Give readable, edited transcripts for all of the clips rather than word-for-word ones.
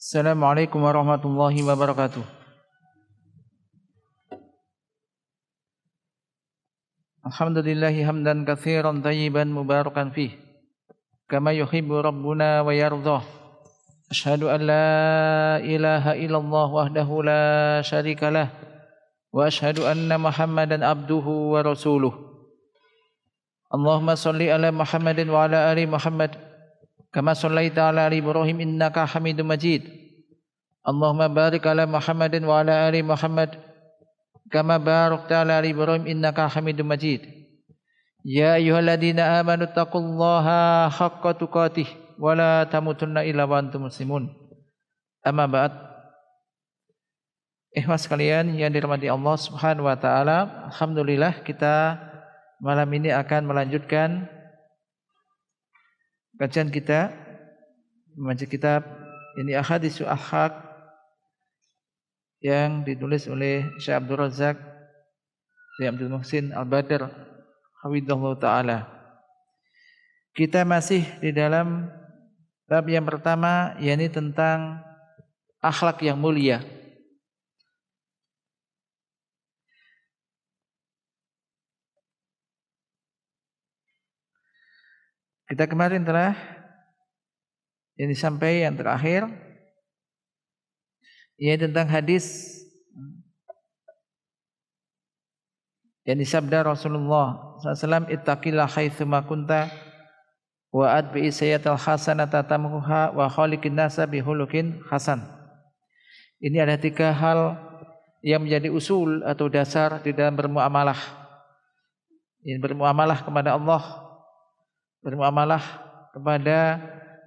Assalamualaikum warahmatullahi wabarakatuh. Alhamdulillahi hamdan katsiran tayyiban mubarakan fih kama yuhibbu rabbuna wa yardah. Asyhadu an la ilaha illallah wahdahu la syarikalah wa asyhadu anna Muhammadan abduhu wa rasuluh. Allahumma shalli ala Muhammadin wa ala ali Muhammad kama shallaita ala ali Ibrahim innaka Hamidum Majid. Allahumma barik ala Muhammadin wa ala ali Muhammad kama barakta ala ali Ibrahim innaka Hamidum Majid. Ya ayyuhalladzina amanu taqullaha haqqa tuqatih wa la tamutunna illa wa antum muslimun. Amma ba'd. Ikhwas sekalian yang dirahmati Allah Subhanahu wa taala, alhamdulillah kita malam ini akan melanjutkan kajian kita membaca kitab ini Ahaditsul Ahad yang ditulis oleh Syekh Abdul Razak bin Abdul Muhsin Al-Badr hafizahullah taala. Kita masih di dalam bab yang pertama, yakni tentang akhlak yang mulia. Kita kemarin telah ini sampai yang terakhir, yaitu tentang hadis yang disabda Rasulullah SAW, ittaqillah haitsuma kunta wa adbi sayyatal hasanata tamhuha wa khaliqin nasa bihulukin hasan. Ini ada 3 hal yang menjadi usul atau dasar di dalam bermuamalah. Ini bermuamalah kepada Allah, bermuamalah kepada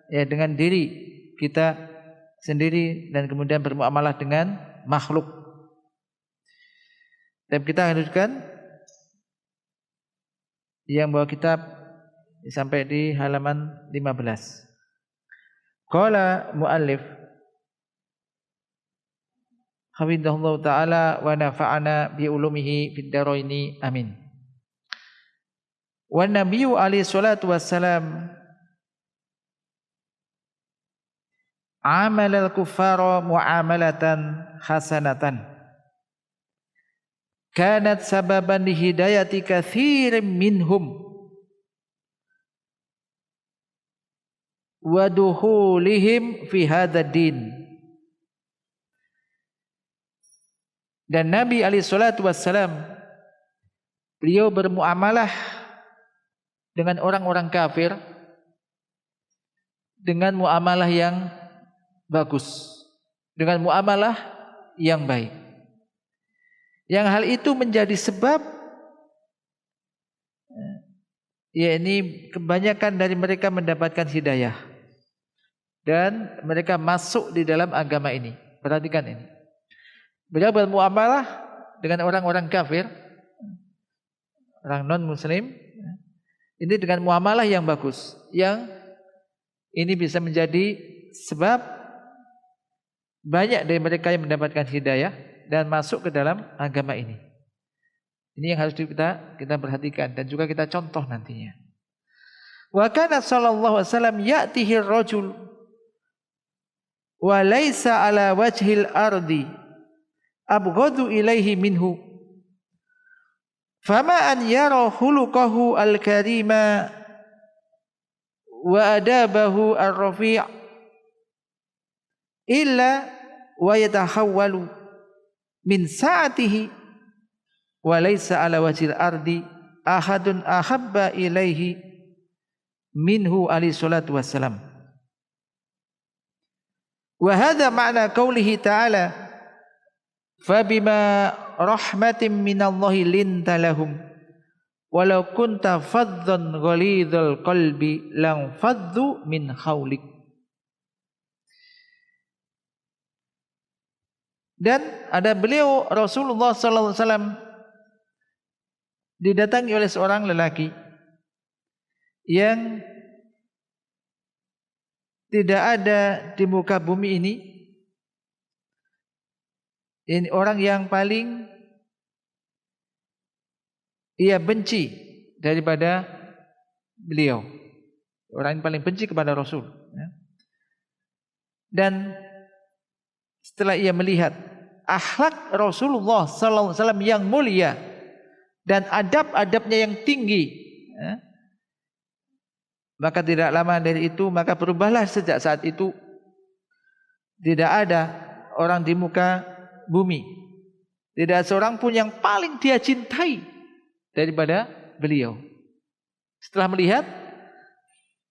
dengan diri kita sendiri, dan kemudian bermuamalah dengan makhluk. Dan kita lanjutkan yang bawa kitab sampai di halaman 15. Qala muallif hafizahullah taala wa nafa'ana bi ulumihi fid dharaini amin. Wa nabiyyu alaihi salatu wassalam amalal kuffara muamalatan hasanatan kanat sababan li hidayati katsirin minhum wa dukhulihim fi hadzal din. Dan Nabi alaihi salatu wassalam beliau bermuamalah dengan orang-orang kafir dengan muamalah yang bagus, dengan muamalah yang baik. Yang hal itu menjadi sebab yakni kebanyakan dari mereka mendapatkan hidayah dan mereka masuk di dalam agama ini. Perhatikan ini. Beliau bermuamalah dengan orang-orang kafir, orang non-muslim, ini dengan muamalah yang bagus, yang ini bisa menjadi sebab banyak dari mereka yang mendapatkan hidayah dan masuk ke dalam agama ini. Ini yang harus kita perhatikan dan juga kita contoh nantinya. Wa kana sallallahu alaihi wasallam ya'tihi ar-rajul wa laisa ala wajhil ardi abghadu ilaihi minhu fama an yara khuluquhu al-karima wa adabahu ar-rafi' illa wa yatahawwalu min sa'atihi wa laysa ala wajhil ardi ahadun ahabba ilaihi minhu alaihi salatu wassalam. Wa hadha ma'na qawlihi ta'ala fabima rahmatin minallahi linta lahum walau kunta faddan ghalidhal qalbi lang faddu min haulik. Dan ada beliau Rasulullah sallallahu alaihi wasallam didatangi oleh seorang lelaki yang tidak ada di muka bumi ini. Ini orang yang paling ia benci daripada beliau, orang yang paling benci kepada Rasul. Dan setelah ia melihat akhlak Rasulullah sallallahu alaihi wasallam yang mulia dan adab-adabnya yang tinggi, maka tidak lama dari itu maka berubahlah. Sejak saat itu tidak ada orang di muka bumi, tidak seorang pun yang paling dia cintai daripada beliau. Setelah melihat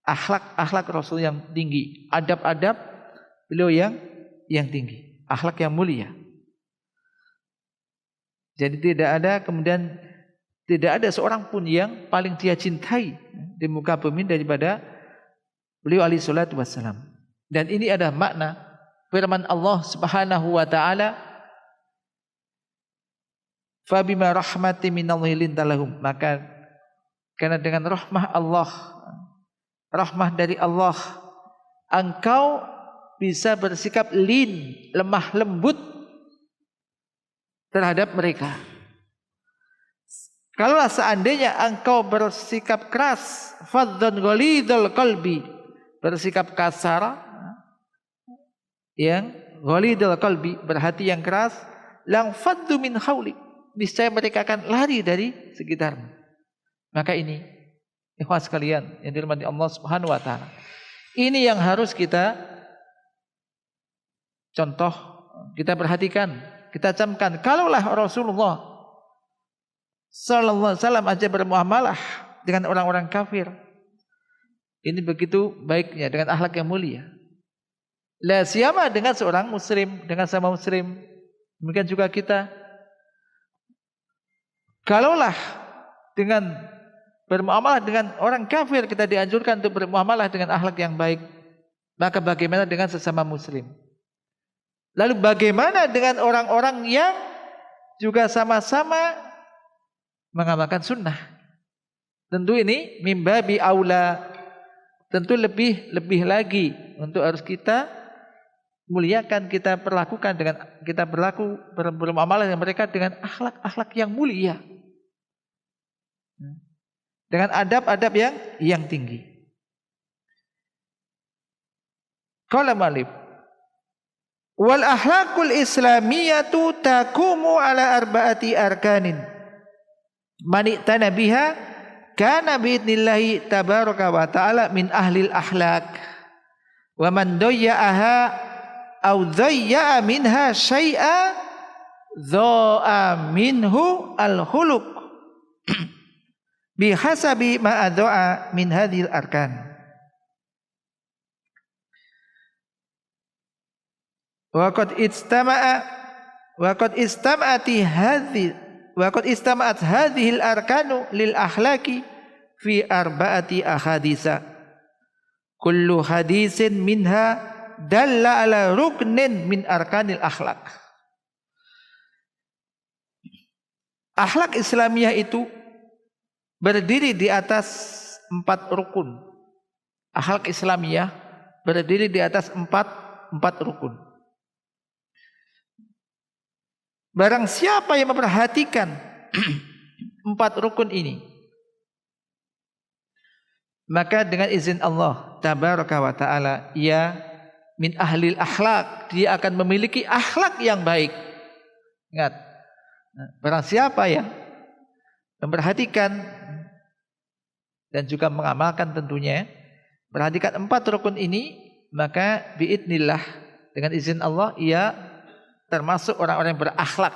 akhlak Rasul yang tinggi, adab-adab beliau yang tinggi, akhlak yang mulia. Jadi tidak ada seorang pun yang paling dia cintai di muka bumi daripada beliau alaihi salatu wassalam. Dan ini adalah makna firman Allah Subhanahu wa taala, fa bima rahmati minallahi lintalahum, maka karena dengan rahmah Allah, rahmah dari Allah, engkau bisa bersikap lemah lembut terhadap mereka. Kalaulah seandainya engkau bersikap keras, fadzun ghalidul qalbi, bersikap kasar, yang ghalidul qalbi, berhati yang keras, lang faddu min haulik, niscaya mereka akan lari dari sekitarmu. Maka ini, ikhwah sekalian yang dirahmati Allah Subhanahu wa taala, ini yang harus kita contoh, kita perhatikan, kita camkan. Kalaulah Rasulullah sallallahu alaihi wasallam aja bermuamalah dengan orang-orang kafir, ini begitu baiknya dengan akhlak yang mulia. La siyama dengan seorang muslim, dengan sama muslim. Demikian juga kita. Kalaulah dengan bermuamalah dengan orang kafir kita dianjurkan untuk bermuamalah dengan akhlak yang baik, maka bagaimana dengan sesama muslim? Lalu bagaimana dengan orang-orang yang juga sama-sama mengamalkan sunnah? Tentu ini mimbabi aula, tentu lebih lagi untuk harus kita muliakan, kita perlakukan dengan kita bermuamalah dengan mereka dengan akhlak-akhlak yang mulia, dengan adab-adab yang tinggi. Qala Malik, wal akhlaqul islamiyatu taqumu ala arba'ati arkanin, man ittana biha kana biidnillahi tabaraka wa ta'ala min ahlil akhlaq, wa man dayya'aha aw dayya'a minha syai'a dha'a minhu al-khuluq bihasabi ma adha'a min hadhil arkan. Wa qad istama'at hadhil arkanu lil akhlaqi fi arba'ati ahaditsa, kullu hadisin minha dalla ala ruknin min arkanil akhlaq. Akhlak Islamiyah itu berdiri di atas 4 rukun. Akhlak Islamiyah berdiri di atas 4 rukun. Barang siapa yang memperhatikan 4 rukun ini, maka dengan izin Allah tabaraka wa ta'ala, ia min ahlil akhlak, dia akan memiliki akhlak yang baik. Ingat, barang siapa yang memperhatikan dan juga mengamalkan, tentunya perhatikan 4 rukun ini, maka biidnillah, dengan izin Allah, ia termasuk orang-orang yang berakhlak.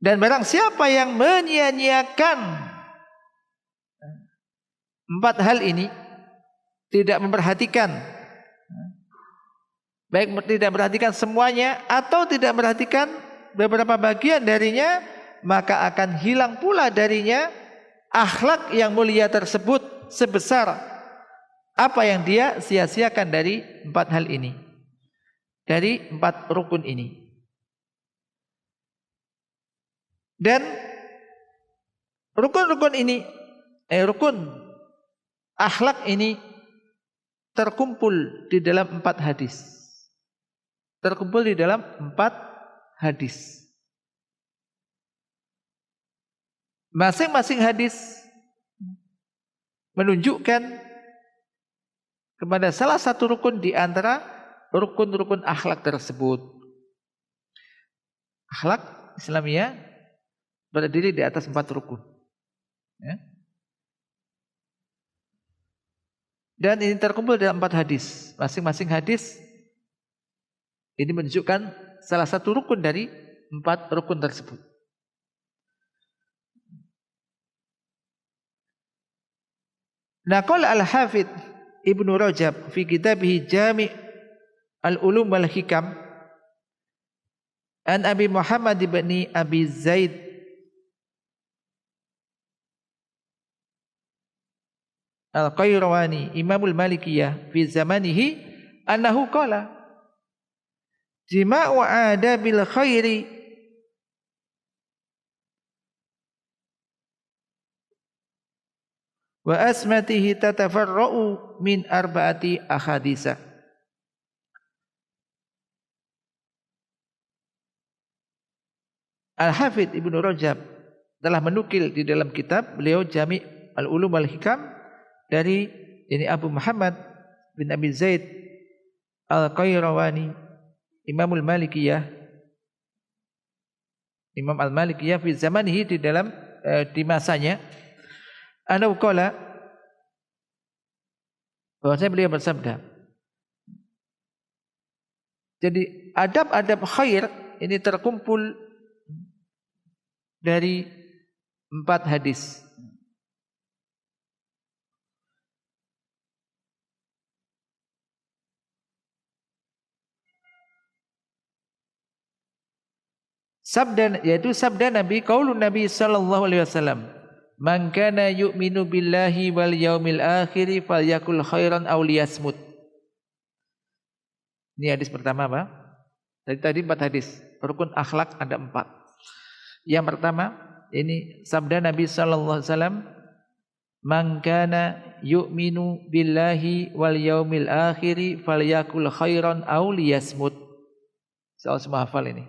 Dan barang siapa yang menyia-nyiakan 4 hal ini, tidak memperhatikan, baik tidak memperhatikan semuanya atau tidak memperhatikan beberapa bagian darinya, maka akan hilang pula darinya akhlak yang mulia tersebut sebesar apa yang dia sia-siakan dari 4 hal ini, dari 4 rukun ini. Dan rukun-rukun ini, rukun akhlak ini terkumpul di dalam 4 hadis. Terkumpul di dalam 4 hadis. Masing-masing hadis menunjukkan kepada salah satu rukun di antara rukun-rukun akhlak tersebut. Akhlak Islamiyah berdiri di atas 4 rukun. Ya. Dan ini terkumpul dalam 4 hadis. Masing-masing hadis ini menunjukkan salah satu rukun dari 4 rukun tersebut. Naqala al-Hafidz Ibnu Rajab fi kitabih Jami' al-Ulum wal Hikam an Abi Muhammad ibn Abi Zaid al-Qayrawani Imamul Malikiyah fi zamanihi annahu qala jima'u adabil khairi wa asmatihi tatafarra'u min arba'ati ahadisa. Al-Hafidz Ibnu Rajab telah menukil di dalam kitab beliau Jami' al-Ulum wal Hikam dari ini Abu Muhammad bin Abi Zaid al-Qayrawani Imamul Malikiyah Imam al-Malikiyah fi zamanihi di dalam di masanya anau qala bahwasanya beliau bersabda. Jadi adab-adab khair ini terkumpul dari 4 hadis. Sabda yaitu sabda Nabi, qaulun Nabi sallallahu alaihi wasallam, "Man kana yu'minu billahi wal yaumil akhir falyakul khairan aw liyasmut." Ini hadis pertama, Pak. Tadi 4 hadis. Rukun akhlak ada 4. Yang pertama, ini sabda Nabi sallallahu alaihi wasallam, "Man kana yu'minu billahi wal yaumil akhir falyakul khairan aw liyasmut." Soal semua hafal ini.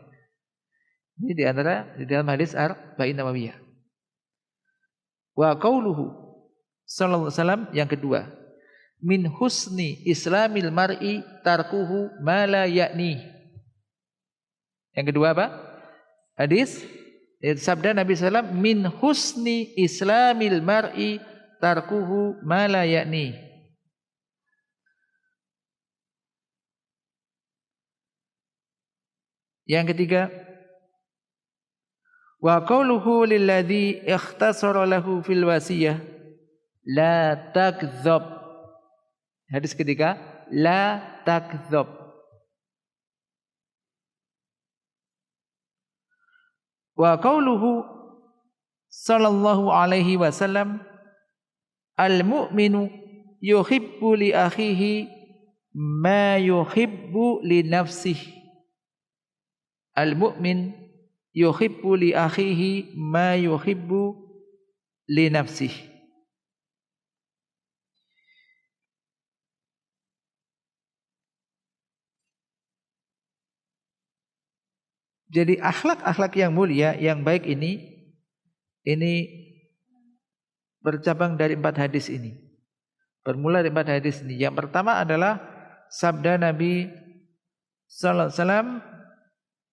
Ini di antara di dalam hadis Arba'in Nawawiyah. Wa qauluhu sallallahu alaihi wasallam yang kedua, min husni islamil mar'i tarkuhu ma la ya'ni. Yang kedua apa? Hadis sabda Nabi sallallahu alaihi wasallam, min husni islamil mar'i tarkuhu ma la ya'ni. Yang ketiga, wa qauluhu lilladzi ikhtasara lahu fil wasiyah la takdzab. Hadis ketiga, la takdzab. Wa qauluhu sallallahu alaihi wasallam, al mu'minu yuhibbu li akhihi ma yuhibbu li nafsihi. Al mu'min yuhibbu li akhihi ma yuhibbu li nafsihi. Jadi akhlak-akhlak yang mulia, yang baik ini bercabang dari 4 hadis ini. Bermula dari 4 hadis ini. Yang pertama adalah sabda Nabi sallallahu alaihi wasallam,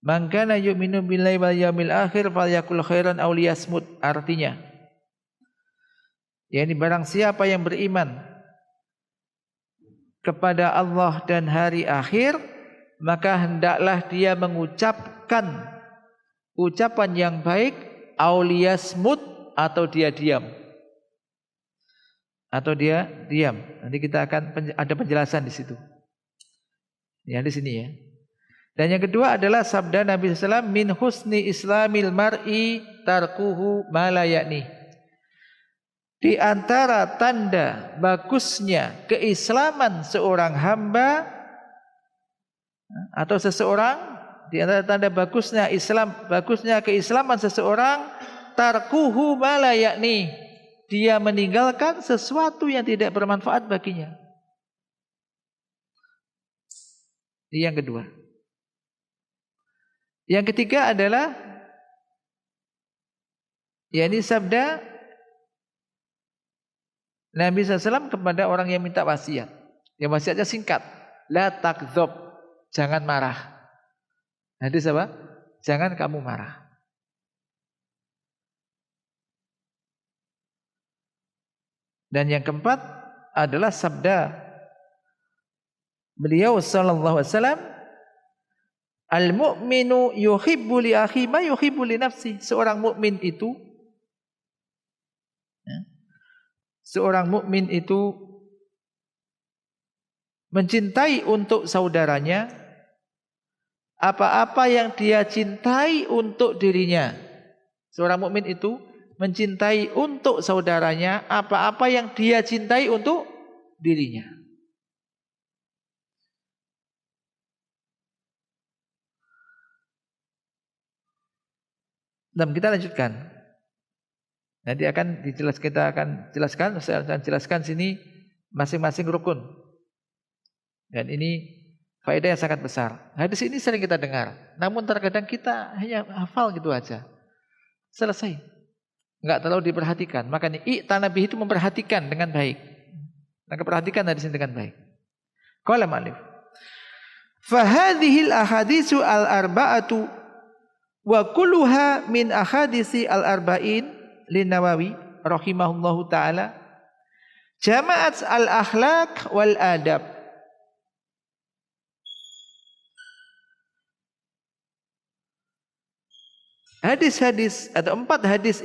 man kana yu'minu billahi wal yaumil akhir falyakul khairan aw liyasmut. Artinya, yakni barang siapa yang beriman kepada Allah dan hari akhir, maka hendaklah dia mengucapkan ucapan yang baik, aw liyasmut, atau dia diam. Atau dia diam. Nanti kita akan ada penjelasan di situ. Ya, di sini ya. Dan yang kedua adalah sabda Nabi SAW, min husni islamil mar'i tarkuhu ma la ya'ni. Di antara tanda bagusnya keislaman seorang hamba atau seseorang, di antara tanda bagusnya keislaman seseorang, tarkuhu ma la ya'ni, dia meninggalkan sesuatu yang tidak bermanfaat baginya. Ini yang kedua. Yang ketiga adalah yakni sabda Nabi SAW kepada orang yang minta wasiat. Yang wasiatnya singkat, la takdzab. jangan marah. Hadis apa? Jangan kamu marah. Dan yang keempat adalah sabda beliau sallallahu alaihi wasallam, al-mu'minu yuhibbu li akhi ma yuhibbu li nafsi. Seorang mukmin itu mencintai untuk saudaranya apa-apa yang dia cintai untuk dirinya. Seorang mukmin itu mencintai untuk saudaranya apa-apa yang dia cintai untuk dirinya. Dan kita lanjutkan. Nanti kita akan jelaskan, saya akan jelaskan sini masing-masing rukun. Dan ini faedah yang sangat besar. Hadis ini sering kita dengar, namun terkadang kita hanya hafal gitu aja. Selesai. Enggak terlalu diperhatikan. Makanya i'tanabi itu memperhatikan dengan baik. Maka perhatikan hadis ini dengan baik. Qala ma'alif. Fahadhil ahaditsu al-arba'atu wa kulluha min ahaditsi al-arba'in lin-Nawawi rahimahullahu taala jama'at al-akhlaq wal adab. Hadis-hadis atau keempat hadis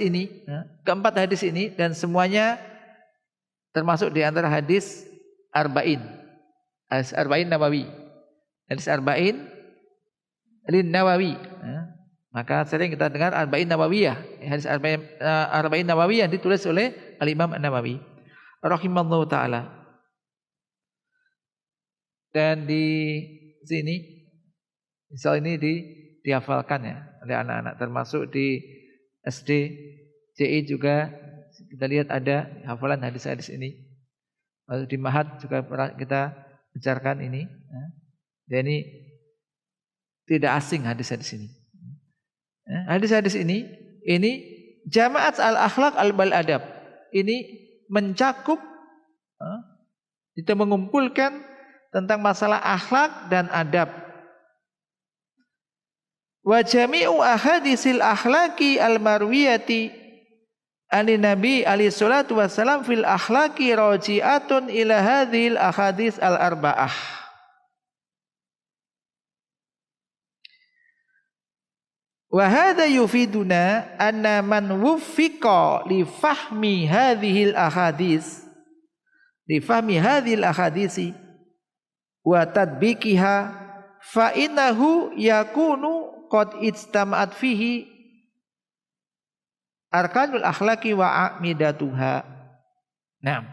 ini dan semuanya termasuk di antara hadis arba'in. Hadis arba'in Nawawi. Hadis arba'in lin Nawawi. Maka sering kita dengar arba'in Nawawiyah. Hadis arba'in Nawawiyah ditulis oleh Al-Imam An-Nawawi rahimallahu taala. Dan di sini misal ini dihafalkan ya oleh anak-anak, termasuk di SD, CI juga kita lihat ada hafalan hadis-hadis ini. Lalu di Mahat juga kita bicarkan ini. Dan ini tidak asing hadis-hadis ini. Hadis-hadis ini jama'at al-akhlaq al-bal adab. Ini mencakup, itu mengumpulkan tentang masalah akhlak dan adab. Wa jami'u ahadisil akhlaqi al-marwiyati ani Nabi alaihi salatu wassalam fil akhlaqi raji'atun ila hadhil ahadits al-arba'ah. Wa hadha yufiduna anna man wuffiqa li fahmi hadhil ahadits wa tadbiqiha fa innahu yakunu qad ijtama'at fihi arkanul akhlaqi wa a'midatuha. Nah.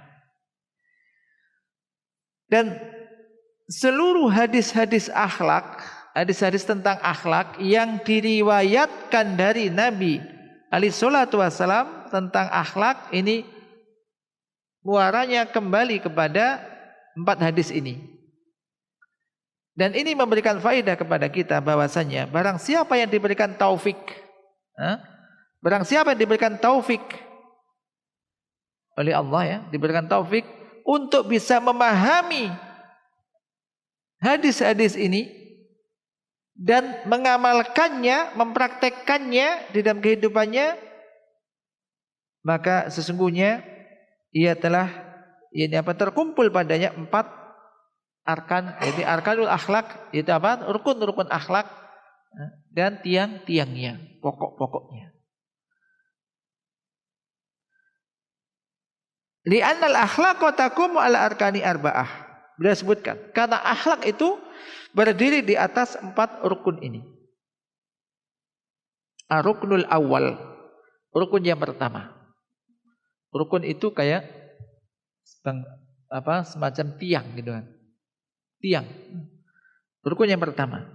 Dan seluruh hadis-hadis akhlak, hadis-hadis tentang akhlak yang diriwayatkan dari Nabi alaihi salatu wasallam tentang akhlak ini muaranya kembali kepada 4 hadis ini. Dan ini memberikan faedah kepada kita bahwasanya barang siapa yang diberikan taufik, oleh Allah ya, diberikan taufik untuk bisa memahami hadis-hadis ini dan mengamalkannya, mempraktekkannya di dalam kehidupannya, maka sesungguhnya ia telah terkumpul padanya 4 arkan, yaitu arkanul akhlak, yaitu apa? Rukun-rukun akhlak dan tiang-tiangnya, pokok-pokoknya. Li'annal akhlaqa taqumu ala arkani arba'ah. Beliau sebutkan, karena akhlak itu berdiri di atas 4 rukun ini. Ar-ruknul awal, rukun yang pertama. Rukun itu kayak semacam tiang gitu kan. Tiang. Rukun yang pertama.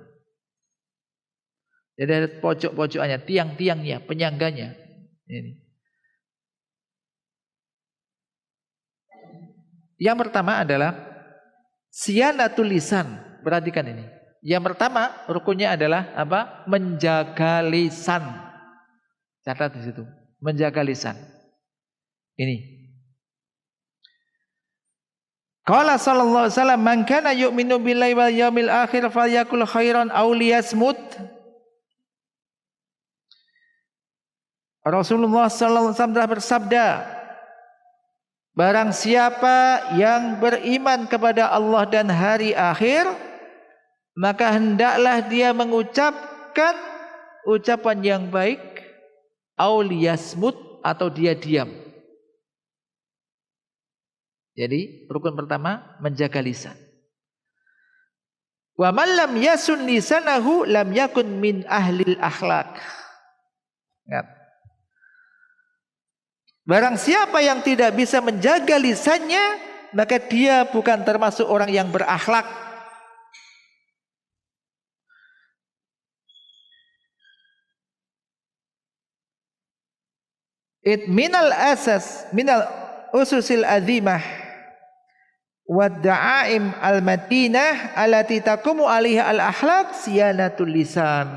Jadi ada pojok-pojokannya, tiang-tiangnya, penyangganya. Ini. Yang pertama adalah siyanatul lisan. Perhatikan ini. Yang pertama rukunnya adalah apa? Menjaga lisan. Catat di situ. Menjaga lisan. Ini. Qala sallallahu alaihi wasallam, "Man kana yu'minu billahi wal yawmil akhir falyakul khairan aw liyasmut." Rasulullah sallallahu alaihi wasallam telah bersabda, barang siapa yang beriman kepada Allah dan hari akhir, maka hendaklah dia mengucapkan ucapan yang baik, aw liyasmut, atau dia diam. Jadi rukun pertama menjaga lisan. Wa man lam yasun lisanahu lam yakun min ahlil akhlak. Ingat. Barang siapa yang tidak bisa menjaga lisannya, maka dia bukan termasuk orang yang berakhlak. It minal asas minal ususil azimah wadda'aim al-matinah allati taqumu 'alaiha al-akhlaq siyanatul lisan.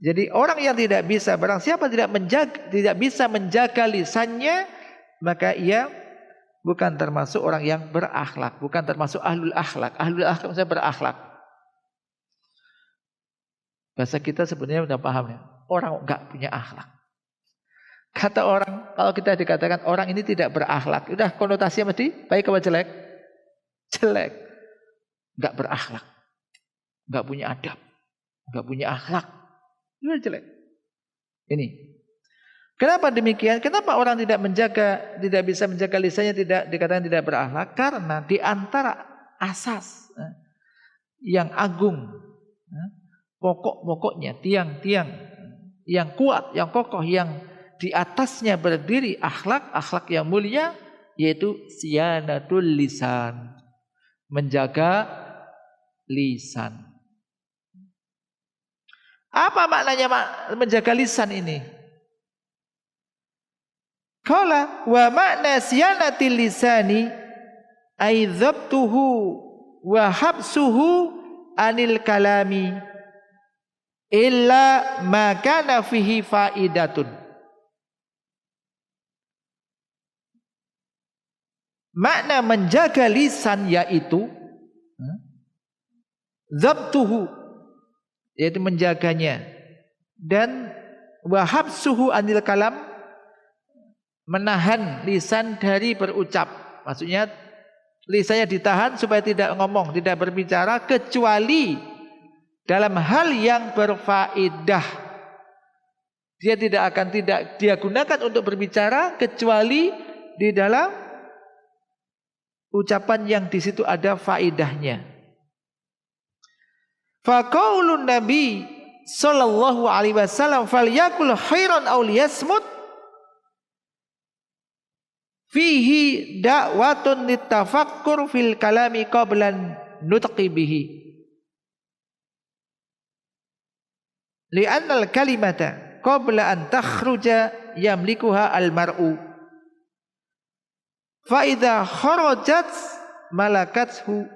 Jadi orang yang tidak bisa, barang siapa tidak bisa menjaga lisannya, maka ia bukan termasuk orang yang berakhlak, bukan termasuk ahlul akhlak. Ahlul akhlak maksudnya berakhlak. Bahasa kita sebenarnya sudah paham ya. Orang enggak punya akhlak. Kata orang, kalau kita dikatakan orang ini tidak berakhlak, udah konotasinya mesti baik apa jelek? Jelek. Enggak berakhlak. Enggak punya adab. Enggak punya akhlak. Itu jelek. Ini. Kenapa demikian? Kenapa orang tidak bisa menjaga lisannya, tidak dikatakan tidak berakhlak? Karena di antara asas yang agung, pokok-pokoknya, tiang-tiang yang kuat, yang kokoh, yang di atasnya berdiri akhlak yang mulia, yaitu siyanatul lisan, menjaga lisan. Apa maknanya menjaga lisan ini? Qala wa makna siyanatil lisani ay dhabtuhu wa habsuhu anil kalami illa ma kana fihi faidatun. Makna menjaga lisan yaitu dhabtuhu, yaitu menjaganya, dan wahabsuhu anil kalam, menahan lisan dari berucap. Maksudnya lisannya ditahan supaya tidak ngomong, tidak berbicara kecuali dalam hal yang berfaedah. Dia tidak dia gunakan untuk berbicara kecuali di dalam ucapan yang di situ ada faedahnya. Fa qaulun Nabi sallallahu alaihi wasallam falyakul khairan aw liyasmut fihi da'watun litafakkur fil kalami qabla nutqi bihi. Li'anna al-kalimata qabla an takhruja yamlikuha al-mar'u. Fa idza kharajat malakathu.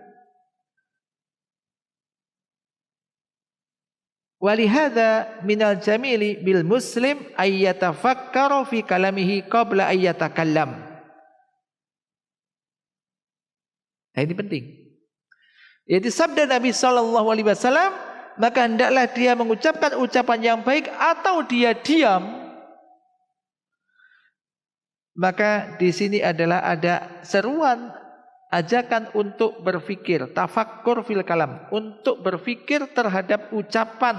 Walihada minal jamili bil muslim ay yatafakkaru fi kalamihi qabla ay yatakallam. Nah, ini penting. Yaitu sabda Nabi sallallahu alaihi wasallam, maka hendaklah dia mengucapkan ucapan yang baik atau dia diam. Maka di sini adalah ada seruan, ajakan untuk berfikir, tafakkur fil kalam, untuk berfikir terhadap ucapan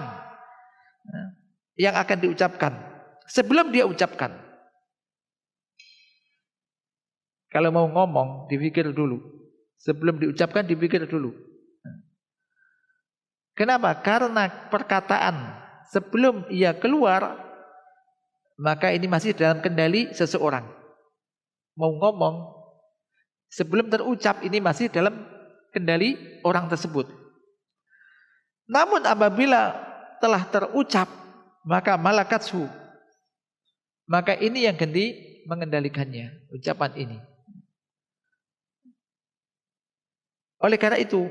yang akan diucapkan sebelum dia ucapkan. Kalau mau ngomong, dipikir dulu. Sebelum diucapkan, dipikir dulu. Kenapa? Karena perkataan sebelum ia keluar, maka ini masih dalam kendali seseorang. Mau ngomong, sebelum terucap ini masih dalam kendali orang tersebut. Namun apabila telah terucap, maka malakatsu, maka ini yang ganti mengendalikannya, ucapan ini. Oleh karena itu,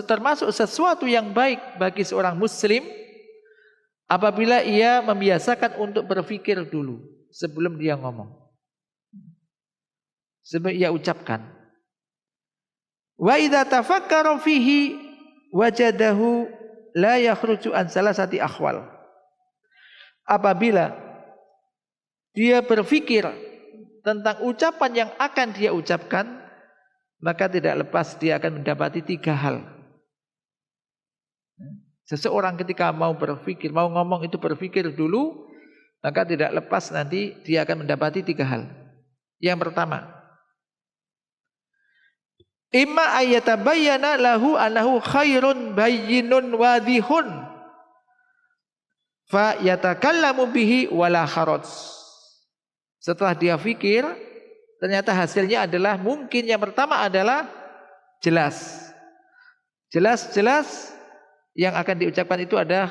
termasuk sesuatu yang baik bagi seorang muslim apabila ia membiasakan untuk berpikir dulu sebelum dia ngomong. sebab ia ucapkan. Wa idza tafakkara fihi wajadahu la yakhruju an salasati akhwal. Apabila dia berpikir tentang ucapan yang akan dia ucapkan, maka tidak lepas dia akan mendapati 3 hal. Seseorang ketika mau berpikir, mau ngomong itu berpikir dulu, maka tidak lepas nanti dia akan mendapati 3 hal. Yang pertama, imma ayatabayyana lahu annahu khairun bayyinun wadihun fa yatakallamu bihi wala kharaj. Setelah dia pikir, ternyata hasilnya adalah mungkin yang pertama adalah jelas. Jelas yang akan diucapkan itu adalah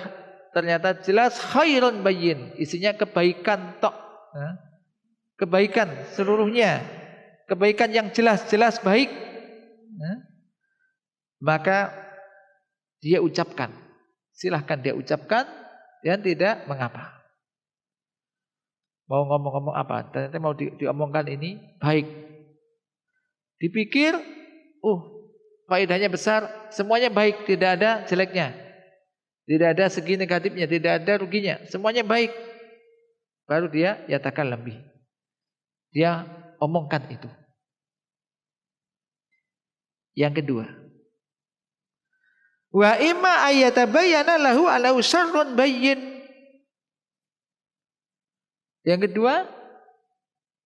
ternyata jelas khairun bayyin, isinya kebaikan tok. Kebaikan seluruhnya, kebaikan yang jelas-jelas baik. Maka dia ucapkan, silahkan dia ucapkan dan tidak mengapa. Mau ngomong-ngomong apa, ternyata mau diomongkan ini baik. Dipikir, faedahnya besar, semuanya baik, tidak ada jeleknya. Tidak ada segi negatifnya, tidak ada ruginya, semuanya baik. Baru dia nyatakan lebih. Dia omongkan itu. Yang kedua, wa imma ayatabayyana lahu annahu syarrun bayyin. Yang kedua,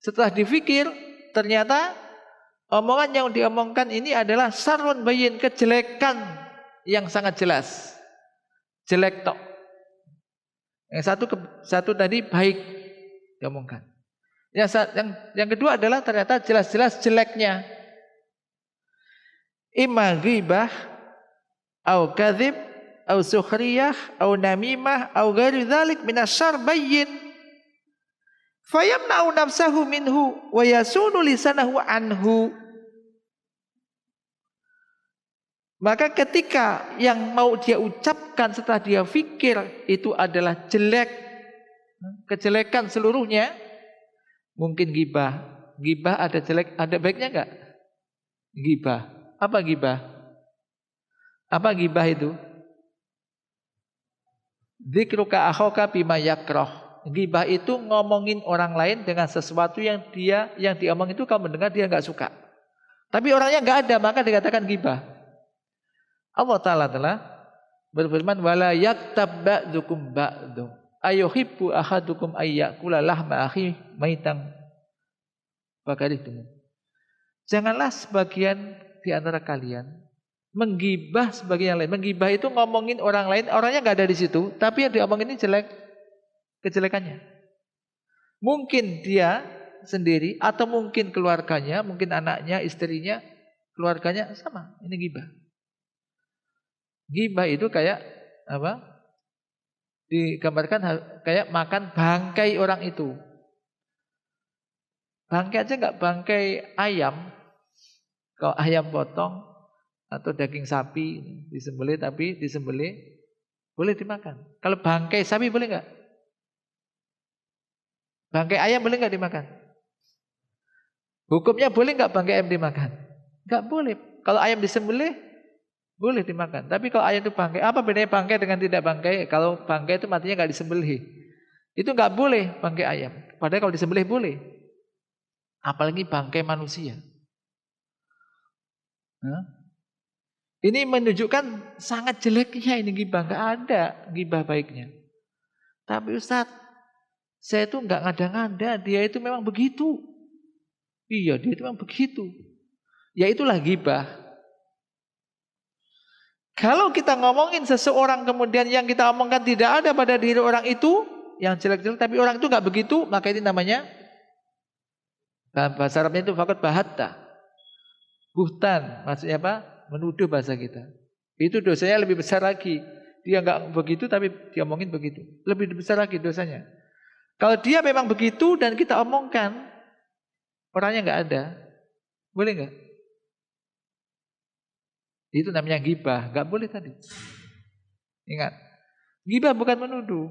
setelah dipikir ternyata omongan yang diomongkan ini adalah syarrun bayyin, kejelekan yang sangat jelas. Jelek tok. Yang satu tadi baik diomongkan. Yang kedua adalah ternyata jelas-jelas jeleknya. Imma ghibah au kadzib au sukhriyah au namimah au ghairi dzalik minasyarr bayyin fayamna'u nafsahu minhu wa yasunu lisanahu anhu. Maka ketika yang mau dia ucapkan setelah dia fikir itu adalah jelek, kejelekan seluruhnya, mungkin ghibah. Ghibah ada jelek, ada baiknya enggak? Ghibah. Apa ghibah? Apa ghibah itu? Dzikruka akhaka bima yakrah. Ghibah itu ngomongin orang lain dengan sesuatu yang diomong itu kamu mendengar dia enggak suka. Tapi orangnya enggak ada, maka dikatakan ghibah. Allah Ta'ala telah berfirman, wala yaktab ba'dukum ba'du ayuhibbu ahadukum ayyakula lahma akhi maitan fakaritum. Janganlah sebagian di antara kalian menggibah sebagian yang lain. Menggibah itu ngomongin orang lain, orangnya enggak ada di situ, tapi yang diomongin ini jelek, kejelekannya. Mungkin dia sendiri atau mungkin keluarganya, mungkin anaknya, istrinya, keluarganya sama. Ini ghibah. Ghibah itu kayak apa? Digambarkan kayak makan bangkai orang itu. Bangkai aja enggak bangkai ayam. Kalau ayam potong atau daging sapi disembelih, tapi disembelih boleh dimakan. Kalau bangkai sapi boleh enggak? Bangkai ayam boleh enggak dimakan? Hukumnya boleh enggak bangkai ayam dimakan? Enggak boleh. Kalau ayam disembelih boleh dimakan. Tapi kalau ayam itu bangkai, apa bedanya bangkai dengan tidak bangkai? Kalau bangkai itu matinya enggak disembelih. Itu enggak boleh bangkai ayam. Padahal kalau disembelih boleh. Apalagi bangkai manusia. Ini menunjukkan sangat jeleknya ini ghibah. Enggak ada ghibah baiknya. Tapi Ustaz, saya itu enggak ngada-ngada, dia itu memang begitu. Iya, dia itu memang begitu. Ya itulah ghibah. Kalau kita ngomongin seseorang kemudian yang kita omongkan tidak ada pada diri orang itu, yang jelek-jelek, tapi orang itu enggak begitu, maka ini namanya, bahasa Arabnya itu faqad bahatta. Buhtan, maksudnya apa? Menuduh bahasa kita. Itu dosanya lebih besar lagi. Dia enggak begitu tapi dia omongin begitu. Lebih besar lagi dosanya. Kalau dia memang begitu dan kita omongkan, orangnya enggak ada, boleh enggak? Itu namanya ghibah, enggak boleh tadi. Ingat, ghibah bukan menuduh.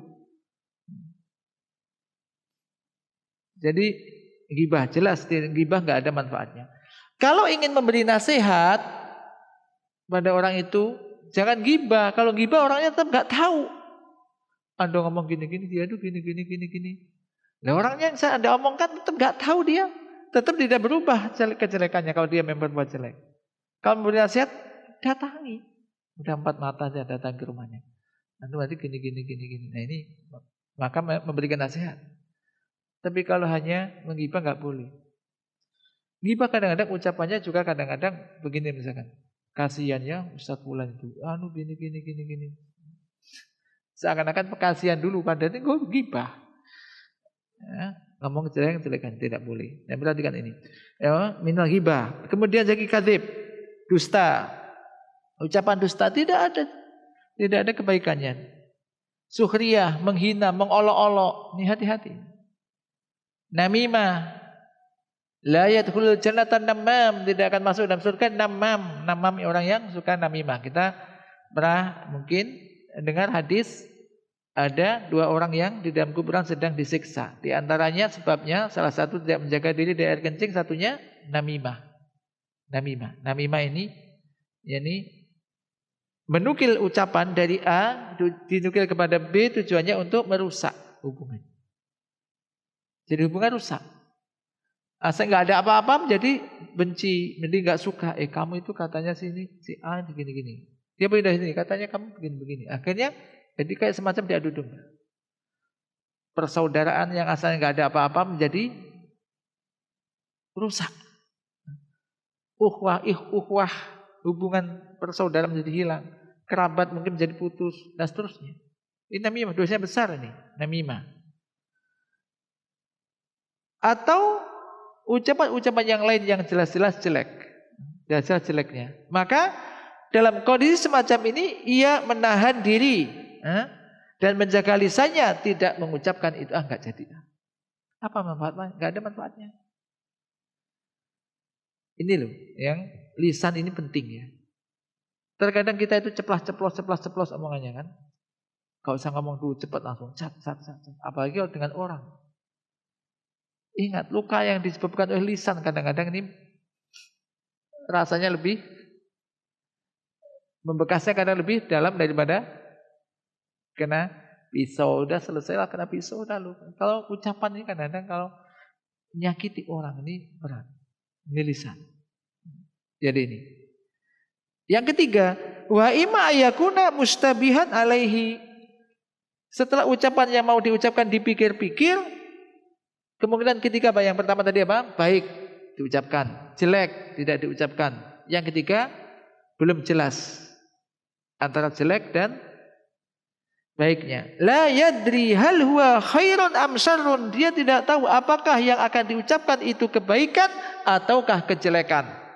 Jadi Gibah jelas, gibah nggak ada manfaatnya. Kalau ingin memberi nasihat pada orang itu, jangan gibah. Kalau gibah orangnya tetap nggak tahu. Anda ngomong gini-gini, dia tuh gini. Nah orangnya yang saya Anda omongkan tetap nggak tahu dia, tetap tidak berubah kejelekannya kalau dia memang berbuat jelek. Kalau memberi nasihat, datangi. Udah 4 mata aja datang ke rumahnya. Nanti gini. Nah ini maka memberikan nasihat. Tapi kalau hanya menggibah nggak boleh. Gibah kadang-kadang ucapannya juga kadang-kadang begini misalkan. Kasihan ya Ustaz Fulan itu. Gini. Seakan-akan kasihan dulu padahal itu gue gibah. Ya, ngomong jelek-jelekan tidak boleh. Nah, perhatikan ini. Ya, minal gibah. Kemudian jadi kadzib, dusta. Ucapan dusta tidak ada kebaikannya. Sukhriyah, menghina, mengolok-olok. Ini hati-hati. Namimah. La yadkhulul jannata namam, tidak akan masuk dalam surga namam. Namam orang yang suka namimah. Kita pernah mungkin dengar hadis ada 2 orang yang di dalam kuburan sedang disiksa. Di antaranya sebabnya salah satu tidak menjaga diri dari air kencing, satunya namimah. Namimah ini menukil ucapan dari A dinukil kepada B, tujuannya untuk merusak hubungan. Jadi hubungan rusak. Asal nggak ada apa-apa menjadi benci, menjadi nggak suka. Kamu itu katanya si A begini. Dia pindah sini, katanya kamu begini. Akhirnya jadi kayak semacam diadu domba. Persaudaraan yang asalnya nggak ada apa-apa menjadi rusak. Uhwah, hubungan persaudaraan menjadi hilang. Kerabat mungkin menjadi putus dan seterusnya. Ini namimah, dosanya besar ini, namimah. Atau ucapan-ucapan yang lain yang jelas-jelas jelek. Jelas-jelas jeleknya. Maka dalam kondisi semacam ini ia menahan diri dan menjaga lisannya tidak mengucapkan itu. Enggak jadi. Apa manfaatnya? Enggak ada manfaatnya. Ini loh yang lisan ini penting ya. Terkadang kita itu ceplas omongannya kan. Gak usah ngomong dulu, cepat langsung cat. Apalagi dengan orang. Ingat, luka yang disebabkan oleh lisan kadang-kadang ini rasanya lebih membekasnya kadang lebih dalam daripada kena pisau. Udah selesailah kena pisau udah lu. Kalau ucapan ini kadang-kadang kalau menyakiti orang ini berat. Ini lisan. Jadi ini. Yang ketiga, wa ima ayakuna mustabihan alaihi. Setelah ucapan yang mau diucapkan dipikir-pikir, kemungkinan ketiga apa? Yang pertama tadi apa? Baik diucapkan, jelek tidak diucapkan. Yang ketiga belum jelas antara jelek dan baiknya. La yadri hal huwa khairun am syarrun. Dia tidak tahu apakah yang akan diucapkan itu kebaikan ataukah kejelekan.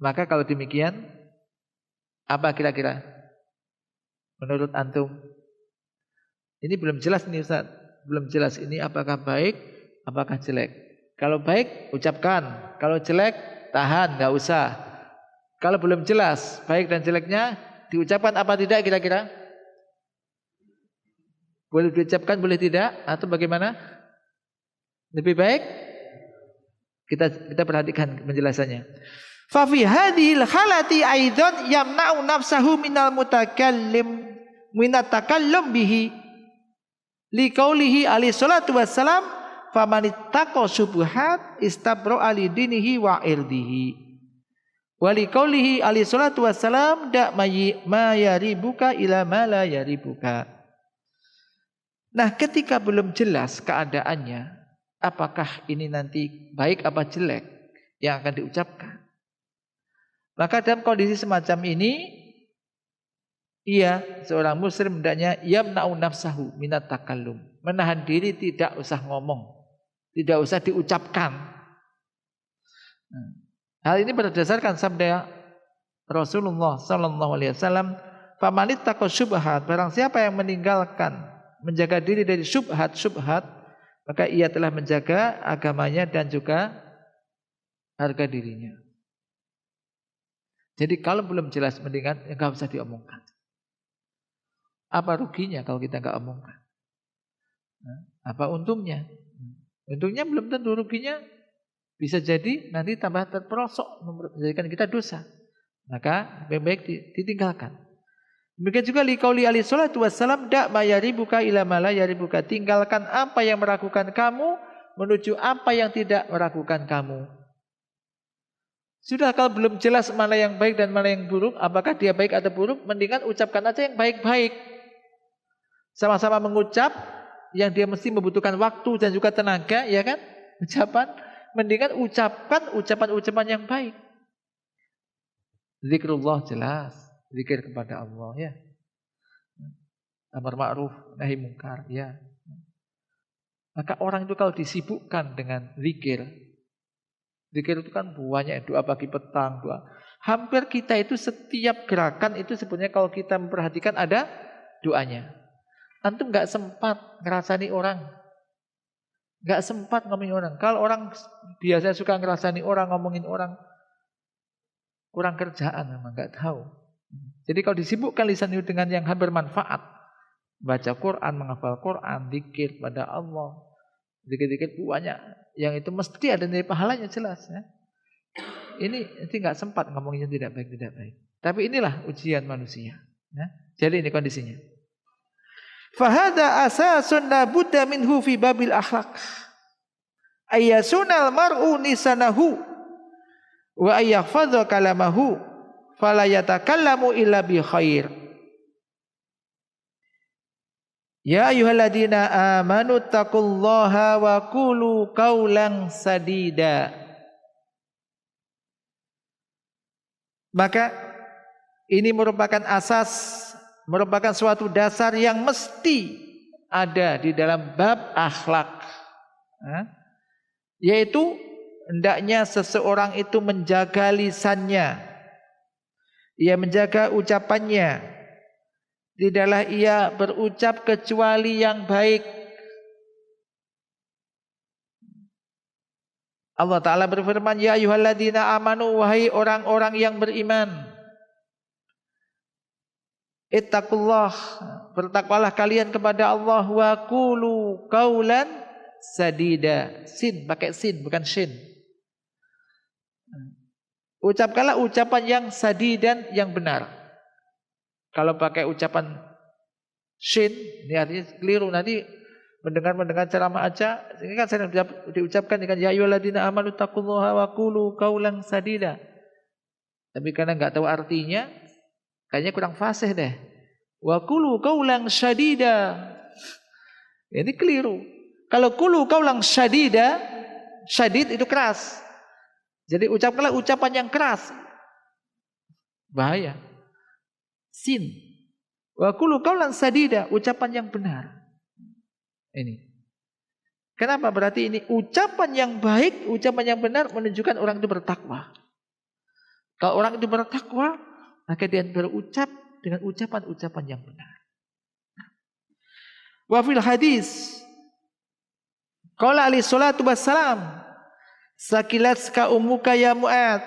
Maka kalau demikian, apa kira-kira menurut antum? Ini belum jelas nih Ustaz. Belum jelas ini apakah baik, apakah jelek. Kalau baik, ucapkan. Kalau jelek, tahan, gak usah. Kalau belum jelas baik dan jeleknya, diucapkan apa tidak kira-kira? Boleh diucapkan, boleh tidak? Atau bagaimana? Lebih baik? Kita perhatikan penjelasannya. Fa fi hadhil halati aidan yamna'u nafsahu minal mutakallim minat takallum bihi liqaulihi alaihi salatu wassalam faman ittaqa syubhat istabra ali dinihi wa irdihi wa liqaulihi alaihi salatu wassalam da ma yaribuka ila ma la yaribuka. Nah, ketika belum jelas keadaannya, apakah ini nanti baik apa jelek yang akan diucapkan, maka dalam kondisi semacam ini, seorang muslim hendaknya yamna'u nafsahu minat takallum, menahan diri, tidak usah ngomong, tidak usah diucapkan. Hal ini berdasarkan sabda Rasulullah sallallahu alaihi wasallam, "Faman ittaqa syubhat," barang siapa yang meninggalkan, menjaga diri dari syubhat, maka ia telah menjaga agamanya dan juga harga dirinya. Jadi kalau belum jelas mendingan enggak usah diomongkan. Apa ruginya kalau kita enggak omongkan? Apa untungnya? Untungnya belum tentu, ruginya bisa jadi nanti tambah terperosok menjadikan kita dosa. Maka lebih baik ditinggalkan. Demikian juga liqauli alaihi salatu wassalam, da ma yaribuka ila ma la yaribuka. Tinggalkan apa yang meragukan kamu menuju apa yang tidak meragukan kamu. Sudah kalau belum jelas mana yang baik dan mana yang buruk, apakah dia baik atau buruk, mendingan ucapkan aja yang baik-baik. Sama-sama mengucap yang dia mesti membutuhkan waktu dan juga tenaga, ya kan? Ucapan, mendingan ucapkan ucapan-ucapan yang baik. Zikrullah jelas, zikir kepada Allah, ya. Amar ma'ruf, nahi mungkar, ya. Maka orang itu kalau disibukkan dengan zikir itu kan banyak, doa pagi petang, doa. Hampir kita itu setiap gerakan itu sebenarnya kalau kita memperhatikan ada doanya. Antum nggak sempat ngerasani orang, nggak sempat ngomongin orang. Kalau orang biasa suka ngerasani orang, ngomongin orang, kurang kerjaan memang nggak tahu. Jadi kalau disibukkan lisan itu dengan yang bermanfaat, baca Quran, menghafal Quran, zikir pada Allah, dikit-dikit banyak, yang itu mesti ada nilai pahalanya jelas, ya. Ini nggak sempat ngomongnya tidak baik. Tapi inilah ujian manusia, ya. Jadi ini kondisinya. Fahada asasun la budda minhu fi babil akhlaq. Ayasunal mar'u nisanahu wa ayakhfadha kalamahu fala yatakallamu illa bi khair. Ya ayyuhalladzina amanu taqullaha wa qulu qawlan sadida. Maka ini merupakan asas, merupakan suatu dasar yang mesti ada di dalam bab akhlak, yaitu hendaknya seseorang itu menjaga lisannya, ia menjaga ucapannya. Tidaklah ia berucap kecuali yang baik. Allah Ta'ala berfirman, ya ayyuhalladzina amanu, wahai orang-orang yang beriman, ittaqullah, bertakwalah kalian kepada Allah, wa qulu qawlan sadida. Sin, pakai sin bukan shin. Ucapkanlah ucapan yang sadidan, yang benar. Kalau pakai ucapan shin, ini artinya keliru. Nanti mendengar ceramah aja, ini kan sering diucapkan dengan ya ayyuhalladzina amanu taqullaha wa qulu qawlan sadida. Tapi karena enggak tahu artinya, kayaknya kurang fasih deh. Wa qulu qawlan sadida. Ini keliru. Kalau qulu qawlan sadida, syadid itu keras. Jadi ucapkanlah ucapan yang keras. Bahaya. Sin. Wa qulu qawlan sadida, ucapan yang benar. Ini. Kenapa? Berarti ini ucapan yang baik, ucapan yang benar menunjukkan orang itu bertakwa. Kalau orang itu bertakwa, maka dia berucap dengan ucapan-ucapan yang benar. Wa fil hadis qala alaihi salatu wassalam, sakilatska ummuka ya Mu'ad.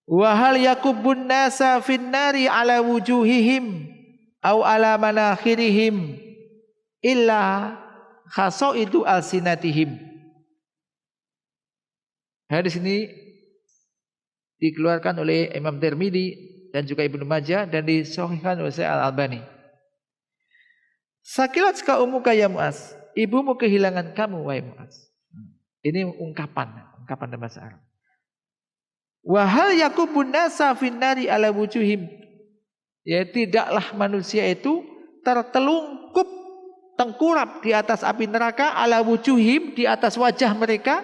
Wa hal yakubun nasa finnari ala wujuhihim au ala manakhirihim illa khasaidu alsinatihim. Hadis ini dikeluarkan oleh Imam Tirmidzi dan juga Ibnu Majah dan disahihkan oleh Al-Albani. Sakilat ka ummuka ya Mu'az, ibumu kehilangan kamu wahai Mu'az. Ini ungkapan dalam bahasa Arab. Wa hal yakubun nasa finnari ala wujuhim, ya tidaklah manusia itu tertelungkup tengkurap di atas api neraka, ala wujuhim, di atas wajah mereka,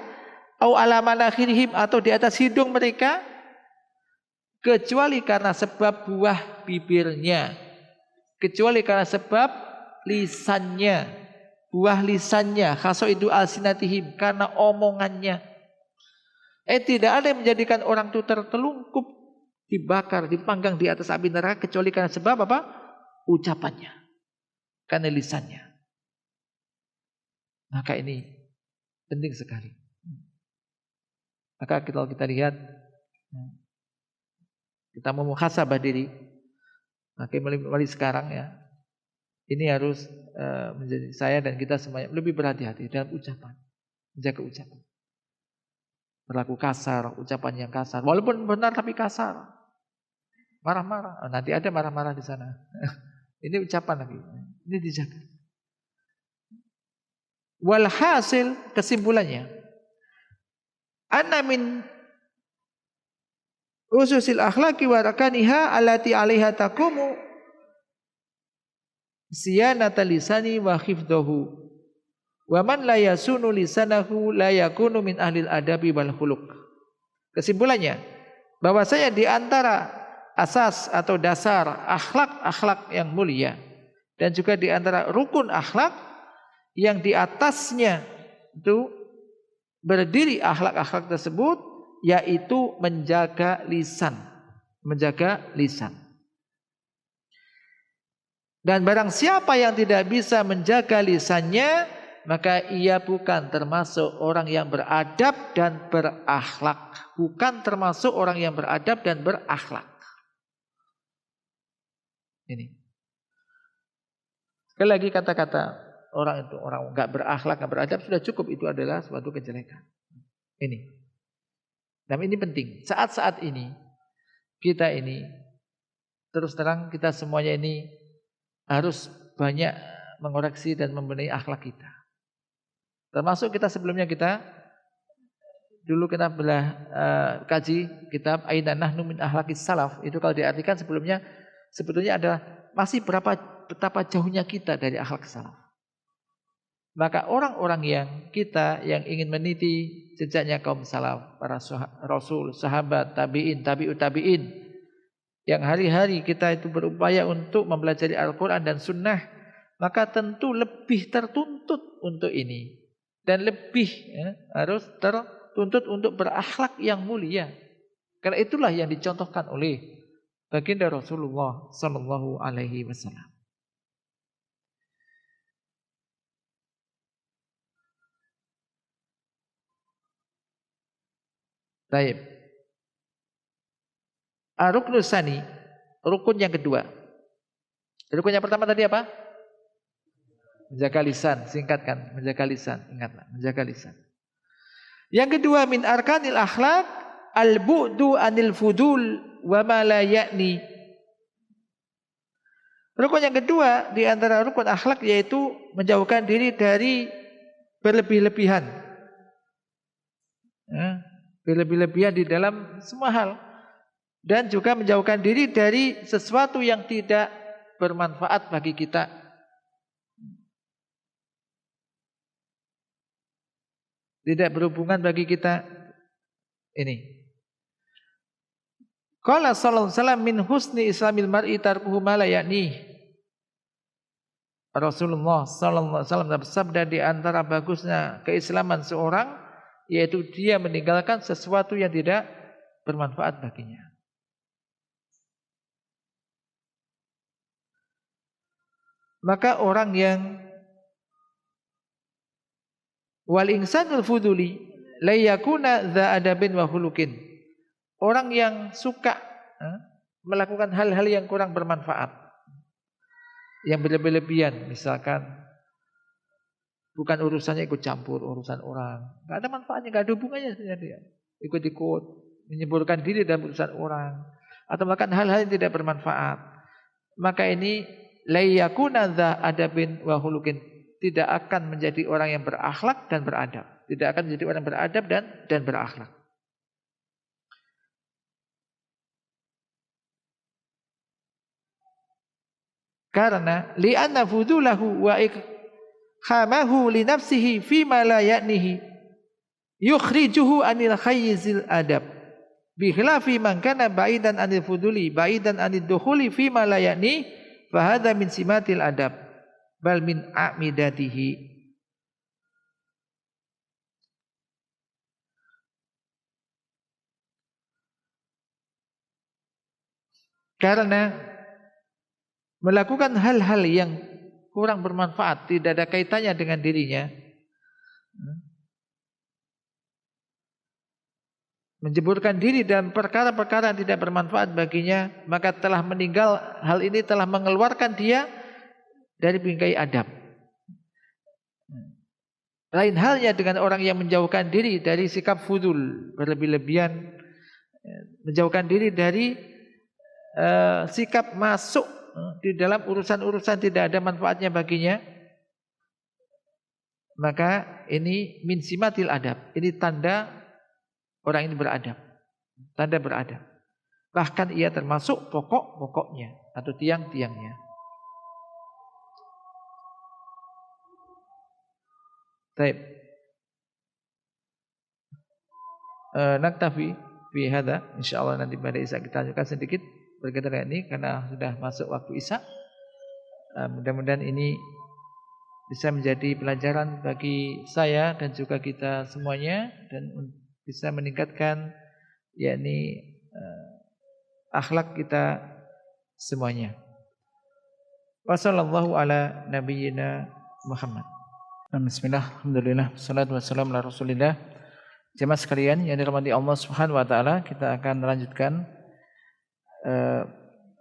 au ala manakhirihim, atau di atas hidung mereka, kecuali karena sebab buah bibirnya, kecuali karena sebab lisannya, buah lisannya, khasaidu alsinatihim, karena omongannya. Tidak ada yang menjadikan orang itu tertelungkup, dibakar, dipanggang di atas api neraka kecuali karena sebab apa? Ucapannya, karena lisannya. Maka ini penting sekali. Maka kalau kita lihat, kita mau muhasabah diri, maka mulai sekarang ya, Ini harus menjadi saya dan kita semuanya lebih berhati-hati dalam ucapan, menjaga ucapan. Berlaku kasar, ucapan yang kasar, walaupun benar tapi kasar, marah-marah. Nanti ada marah-marah di sana. Ini ucapan lagi, ini dijaga. Walhasil, kesimpulannya, anna min ususil akhlaqi wa rakaniha allati 'alaiha taqumu siyanata lisani wa hifdhahu wa man la yasunu lisanahu la yakunu min ahlil adabi wal khuluq. Kesimpulannya, bahwasanya di antara asas atau dasar akhlak yang mulia dan juga di antara rukun akhlak yang di atasnya itu berdiri akhlak-akhlak tersebut, yaitu menjaga lisan. Menjaga lisan. Dan barang siapa yang tidak bisa menjaga lisannya, maka ia bukan termasuk orang yang beradab dan berakhlak. Bukan termasuk orang yang beradab dan berakhlak. Ini. Sekali lagi kata-kata orang itu, orang enggak berakhlak, enggak beradab sudah cukup, itu adalah suatu kejelekan. Ini. Dan ini penting. Saat-saat ini kita ini terus terang kita semuanya ini harus banyak mengoreksi dan membenahi akhlak kita. Termasuk kita sebelumnya dulu kita kaji kitab Aina Nahnu min Akhlaqis Salaf. Itu kalau diartikan sebelumnya sebetulnya adalah masih betapa jauhnya kita dari akhlak salaf. Maka orang-orang yang ingin meniti jejaknya kaum salaf, para rasul, sahabat, tabi'in, tabi'ut tabi'in, yang hari-hari kita itu berupaya untuk mempelajari Al-Quran dan Sunnah, maka tentu lebih tertuntut untuk ini. Dan lebih harus tertuntut untuk berakhlak yang mulia. Karena itulah yang dicontohkan oleh baginda Rasulullah Sallallahu Alaihi Wasallam. Baik. Ar-ruknus tsani, rukun yang kedua. Rukun yang pertama tadi apa? Menjaga lisan, singkatkan, menjaga lisan, ingatlah, menjaga lisan. Yang kedua, min arkanil akhlak al-bu'du anil fudul wa ma la ya'ni. Rukun yang kedua di antara rukun akhlak yaitu menjauhkan diri dari berlebih-lebihan. Berlebih-lebihan di dalam semua hal. Dan juga menjauhkan diri dari sesuatu yang tidak bermanfaat bagi kita. Tidak berhubungan bagi kita. Ini. Qala sallallahu alaihi wasallam min husni islamil mar'i tarkuhu ma la ya'ni. Rasulullah sallallahu alaihi wasallam bersabda, di antara bagusnya keislaman seorang yaitu dia meninggalkan sesuatu yang tidak bermanfaat baginya. Maka orang yang wal insanul fuduli la yakuna dza adabin wa khuluqin. Orang yang suka melakukan hal-hal yang kurang bermanfaat, yang berlebih-lebihan, misalkan bukan urusannya ikut campur urusan orang, enggak ada manfaatnya, enggak ada hubungannya sebenarnya dia. Ikut-ikut menyemburkan diri dalam urusan orang atau melakukan hal-hal yang tidak bermanfaat. Maka ini la yakuna dza adabin wa khuluqin, tidak akan menjadi orang yang berakhlak dan beradab. Tidak akan menjadi orang yang beradab dan berakhlak. Karena li'anna fudulahu wa ikhamahu li nafsihi fima la ya'nihi yukhrijuhu anil khayyizil adab. Bi khilafi man kana ba'idan anil fuduli, ba'idan anid dukhuli fima la ya'ni, fa hadha min simatil adab bal min a'midatihi. Karena melakukan hal-hal yang kurang bermanfaat, tidak ada kaitannya dengan dirinya, menjeburkan diri dalam perkara-perkara yang tidak bermanfaat baginya, maka telah meninggal, hal ini telah mengeluarkan dia dari bingkai adab. Lain halnya dengan orang yang menjauhkan diri dari sikap fudul, berlebih-lebihan, menjauhkan diri dari sikap masuk di dalam urusan-urusan tidak ada manfaatnya baginya. Maka ini min simatil adab. Ini tanda orang ini beradab. Tanda beradab. Bahkan ia termasuk pokok-pokoknya atau tiang-tiangnya. Baik. Naktafi fi hadza. Insyaallah nanti pada Isya kita lanjutkan sedikit berkaitan dengan ini karena sudah masuk waktu Isya. Mudah-mudahan ini bisa menjadi pelajaran bagi saya dan juga kita semuanya dan bisa meningkatkan yakni akhlak kita semuanya. Wassallallahu ala nabiyyina Muhammad. Bismillah, alhamdulillah, salatu wassalamu ala rasulillah. Jemaah sekalian yang dirahmati Allah Subhanahu wa taala, kita akan melanjutkan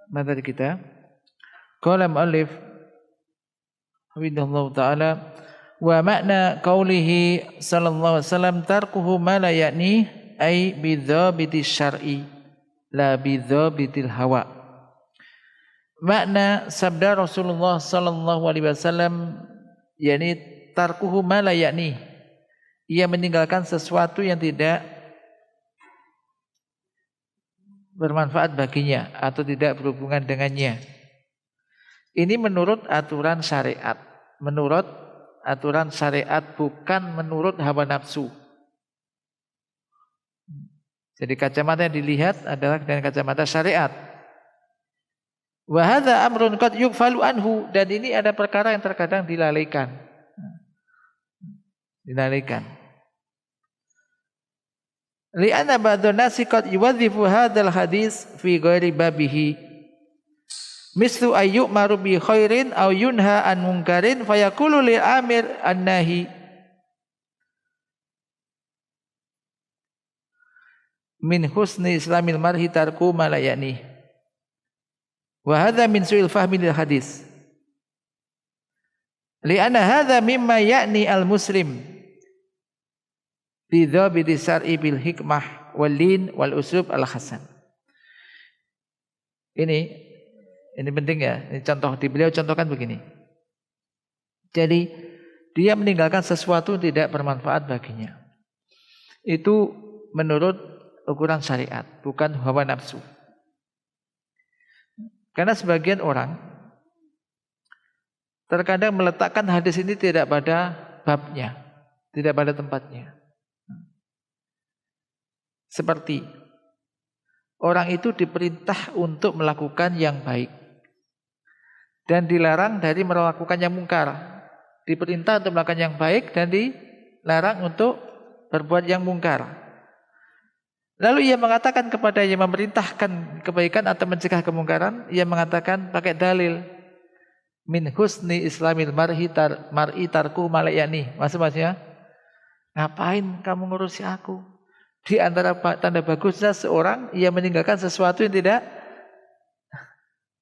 materi kita. Qala mu'allif hafidhahullah taala wa makna qaulihi sallallahu alaihi wasallam tarkuhu ma la ya'ni ay bidzabiti syar'i la bidzabitil hawa. Makna sabda Rasulullah sallallahu alaihi wasallam yakni tarkuhu ma la ya'ni, ia meninggalkan sesuatu yang tidak bermanfaat baginya atau tidak berhubungan dengannya. Ini menurut aturan syariat. Menurut aturan syariat, bukan menurut hawa nafsu. Jadi kacamata yang dilihat adalah dengan kacamata syariat. Wa hadza amrun qad yughfalu anhu, dan ini ada perkara yang terkadang dilalaikan. Li'anna ba'dun nasi qad yuwadhifu hadzal hadis fi ghairi babihi. Mislu ayyu'maru bi khairin aw yunha an munkarin fayaqulu lil amir an-nahi min husni islamil mar'i tarku ma la ya'ni. Wa hadza min su'il fahmi lil hadis. Li'anna hadza mimma ya'ni al-muslim bidzabiti syar'i bil hikmah wal lin wal uslub al hasan. Ini penting ya. Ini contoh di beliau contohkan begini. Jadi dia meninggalkan sesuatu tidak bermanfaat baginya. Itu menurut ukuran syariat, bukan hawa nafsu. Karena sebagian orang terkadang meletakkan hadis ini tidak pada babnya, tidak pada tempatnya. Seperti orang itu diperintah untuk melakukan yang baik dan dilarang dari melakukan yang mungkar. Diperintah untuk melakukan yang baik dan dilarang untuk berbuat yang mungkar. Lalu ia mengatakan kepada yang memerintahkan kebaikan atau mencegah kemungkaran, ia mengatakan pakai dalil min husni islamil mar'i tarku ma la ya'ni. Maksudnya, ngapain kamu ngurusi aku? Di antara tanda bagusnya seorang ia meninggalkan sesuatu yang tidak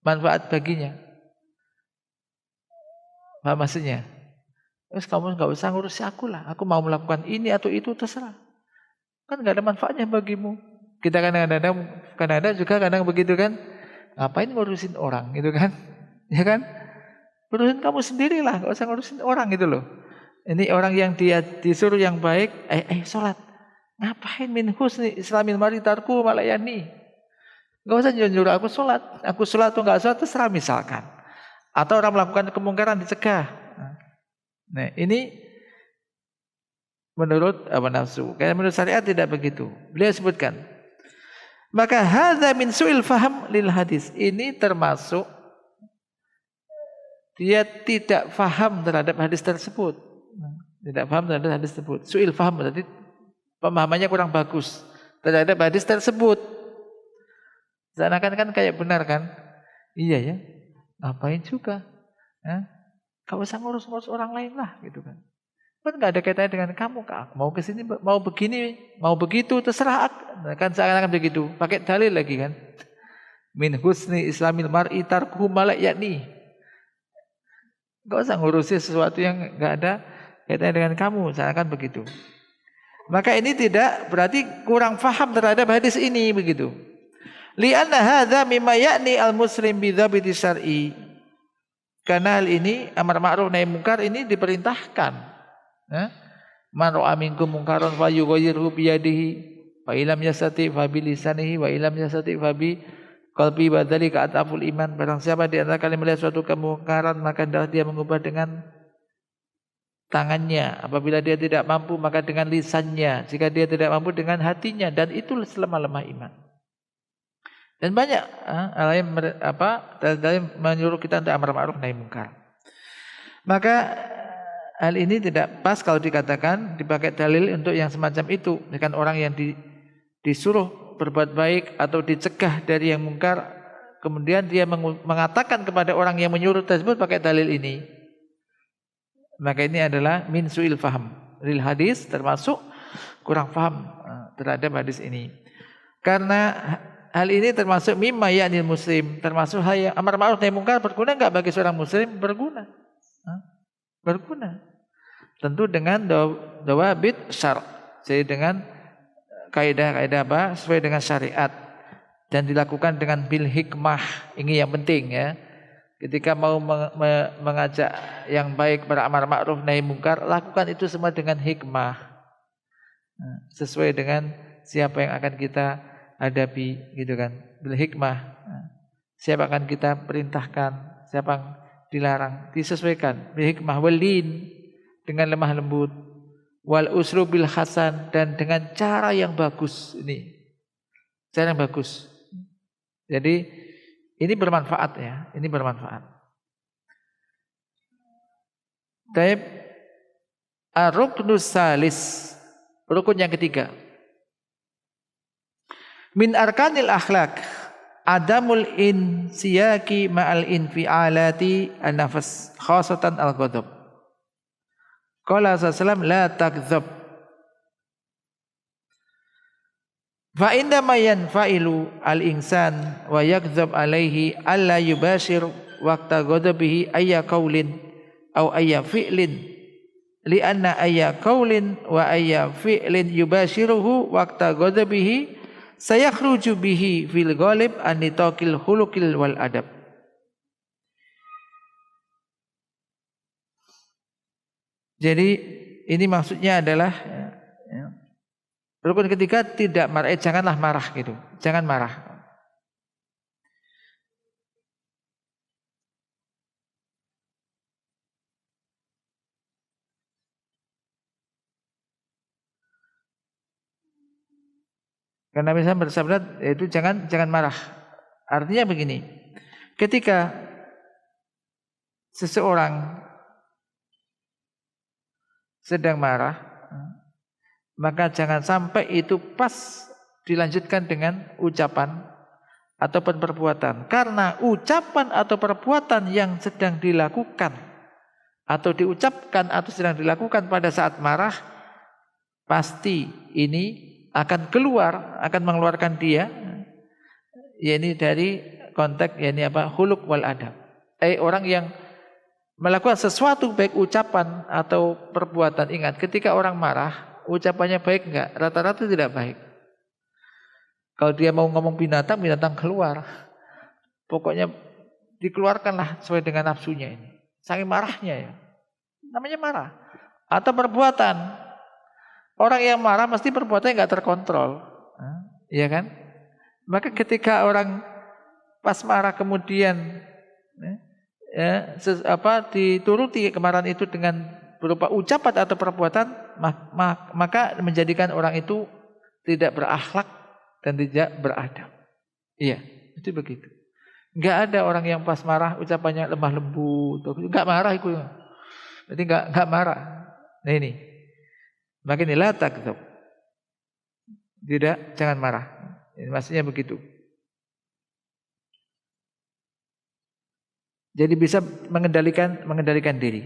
manfaat baginya. Paham maksudnya? Terus kamu nggak usah ngurusi aku lah. Aku mau melakukan ini atau itu terserah. Kan nggak ada manfaatnya bagimu. Kita kadang-kadang juga kadang begitu kan. Ngapain ngurusin orang gitu kan? Ya kan? Urusin kamu sendirilah, nggak usah ngurusin orang gitu loh. Ini orang yang dia disuruh yang baik, sholat. Ngapain min husni islamil mar'i tarku ma la ya'ni. Enggak usah nyuruh aku sholat. Aku sholat atau enggak sholat terserah misalkan. Atau orang melakukan kemungkaran dicegah. Nah, ini menurut hawa nafsu. Karena menurut syariat tidak begitu. Beliau sebutkan. Maka hadza min su'il faham lil hadis. Ini termasuk dia tidak faham terhadap hadis tersebut. Tidak faham terhadap hadis tersebut. Su'il faham berarti pemahamannya kurang bagus terhadap hadis tersebut. Seakan-akan kan kayak benar kan? Iya ya. Ngapain juga? Gak usah ngurus-ngurus orang lain lah gitu kan. Kan gak ada kaitannya dengan kamu. Mau kesini, mau begini, mau begitu, terserah. Kan seakan-akan begitu. Pakai dalil lagi kan. Min husni islamil mar'i tarkuhu ma la ya'ni. Enggak usah ngurusi sesuatu yang enggak ada kaitannya dengan kamu, misalkan begitu. Maka ini tidak berarti kurang faham terhadap hadis ini begitu. Li'anna hadza mimma ya'ni al-muslim bi dzabiti syar'i. Karena hal ini amar ma'ruf nahi munkar ini diperintahkan. Man ra'a minkum munkaran falyughayyirhu bi yadihi fa illam yastati fa bi lisanihi wa illam yastati fa bi qalbi wa dzalika ataful iman. Barang siapa di antara kalian melihat suatu kemungkaran maka hendaklah dia mengubah dengan tangannya. Apabila dia tidak mampu maka dengan lisannya. Jika dia tidak mampu dengan hatinya, dan itu selemah-lemah iman. Dan banyak hal yang menyuruh kita untuk amar ma'ruf nahi munkar. Maka hal ini tidak pas kalau dikatakan dipakai dalil untuk yang semacam itu. Dengan orang yang disuruh berbuat baik atau dicegah dari yang munkar, kemudian dia mengatakan kepada orang yang menyuruh tersebut pakai dalil ini. Maka ini adalah min su'il faham lil hadis, termasuk kurang faham terhadap hadis ini. Karena hal ini termasuk mimma ya'nil muslim, termasuk hal yang amar ma'ruf nahi munkar berguna enggak bagi seorang muslim? Berguna. Berguna. Tentu dengan dawabit syar'. Jadi dengan kaidah-kaidah apa? Sesuai dengan syariat dan dilakukan dengan bil hikmah. Ini yang penting ya. Ketika mau mengajak yang baik beramar ma'ruf nahi munkar, lakukan itu semua dengan hikmah. Sesuai dengan siapa yang akan kita hadapi gitu kan. Bil hikmah. Siapa akan kita perintahkan, siapa yang dilarang, disesuaikan. Bil hikmah walin, dengan lemah lembut. Wal usru bil hasan, dan dengan cara yang bagus ini. Cara yang bagus. Jadi ini bermanfaat ya, ini bermanfaat. Taib ar-ruknus salis, rukun yang ketiga. Min arkanil akhlak adamul insiyaki ma'al infialati an-nafas khasatan al-ghadab. Qala sallallahu la takdzab. Fa inna ma yanfa'ilu al-insan wa yakdzab alaihi alla yubashir waqta ghadabihi ayya qaulin aw ayya fi'lin li anna ayya qaulin wa ayya fi'lin yubashiruhu waqta ghadabihi sayakhruju bihi fil ghalib an nitaqil khuluqil wal adab. Jadi ini maksudnya adalah rukun ketiga tidak marah, janganlah marah gitu. Jangan marah. Karena misalnya bersabda yaitu jangan marah. Artinya begini. Ketika seseorang sedang marah, maka jangan sampai itu pas dilanjutkan dengan ucapan ataupun perbuatan. Karena ucapan atau perbuatan yang sedang dilakukan atau diucapkan atau sedang dilakukan pada saat marah, pasti ini akan keluar, akan mengeluarkan dia, yakni dari konteks yakni apa? Khuluq wal adab. Orang yang melakukan sesuatu baik ucapan atau perbuatan, ingat ketika orang marah ucapannya baik enggak? Rata-rata tidak baik. Kalau dia mau ngomong binatang, binatang keluar. Pokoknya dikeluarkanlah sesuai dengan nafsunya ini. Saking marahnya ya. Namanya marah. Atau perbuatan. Orang yang marah mesti perbuatannya enggak terkontrol. Iya kan? Maka ketika orang pas marah kemudian dituruti kemarahan itu dengan berupa ucapan atau perbuatan, maka menjadikan orang itu tidak berakhlak dan tidak beradab. Iya, itu begitu. Enggak ada orang yang pas marah ucapannya lemah lembut, enggak marah itu. Jadi enggak marah. Nah ini. Maka inilah takdzub. Tidak, jangan marah. Ini maksudnya begitu. Jadi bisa mengendalikan diri.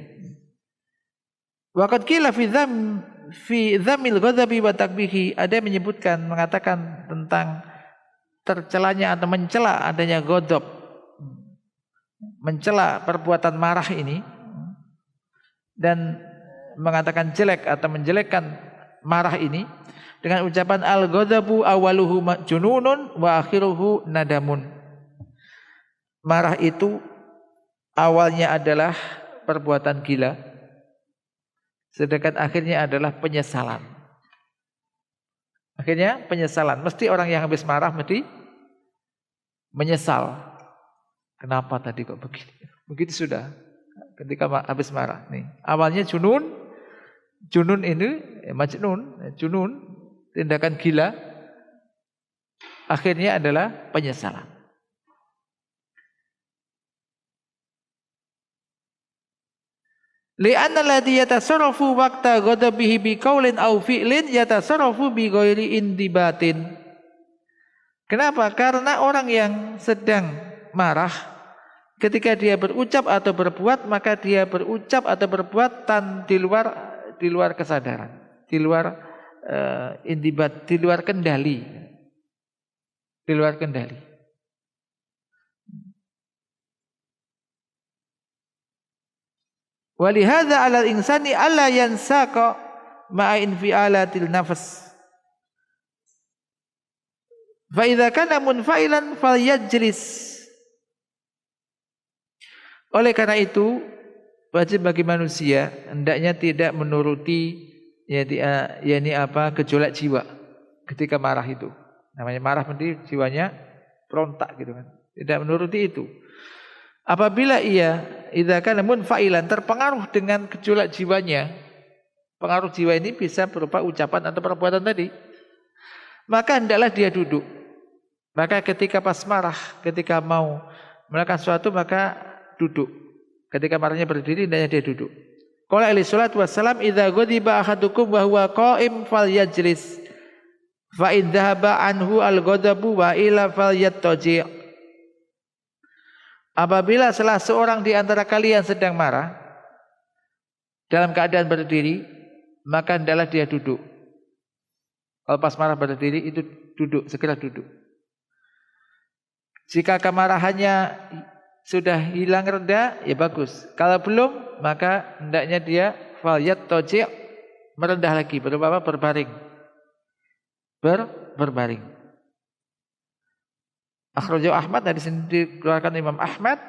Waqad qila fi dhammil ghadabi wa takbihi, ada yang menyebutkan mengatakan tentang tercelanya atau mencela adanya ghadab, mencela perbuatan marah ini, dan mengatakan jelek atau menjelekkan marah ini dengan ucapan al-ghadabu awaluhu jununun wa akhiruhu nadamun. Marah itu awalnya adalah perbuatan gila, sedangkan akhirnya adalah penyesalan. Akhirnya penyesalan. Mesti orang yang habis marah mesti menyesal. Kenapa tadi kok begini? Begitu sudah. Ketika habis marah nih. Awalnya junun. Junun ini majnun, junun, tindakan gila. Akhirnya adalah penyesalan. Li'anna alladhi yatasarrafu waqta ghadabihi biqaulin aw fi'lin yatasarrafu bi ghairi indibatin. Kenapa? Karena orang yang sedang marah ketika dia berucap atau berbuat, maka dia berucap atau berbuat di luar kesadaran, di luar indibat, di luar kendali. Di luar kendali. Walihadza 'alal insani alla yansaqa ma'a infi'alatil nafs. Fa idza kana munfa'ilan falyajlis. Oleh karena itu wajib bagi manusia hendaknya tidak menuruti gejolak jiwa ketika marah itu. Namanya marah nanti jiwanya berontak gitu kan. Tidak menuruti itu. Apabila ia idza kana munfa'ilan terpengaruh dengan gejolak jiwanya, pengaruh jiwa ini bisa berupa ucapan atau perbuatan tadi, maka hendaklah dia duduk. Maka ketika pas marah, ketika mau melakukan sesuatu maka duduk. Ketika marahnya berdiri hendaknya dia duduk. Qala alaihi salatu wassalam idza ghadiba ahadukum wa huwa qa'im falyajlis fa in dhahaba anhu al-ghadabu wa ila falyattaji'. Apabila salah seorang di antara kalian sedang marah dalam keadaan berdiri, maka hendaklah dia duduk. Kalau pas marah berdiri itu duduk, segera duduk. Jika kemarahannya sudah hilang reda, ya bagus. Kalau belum, maka hendaknya dia falyattaji' merendah lagi, berbaring. Berbaring. Akhrajahu Ahmad, hadis ini dikeluarkan Imam Ahmad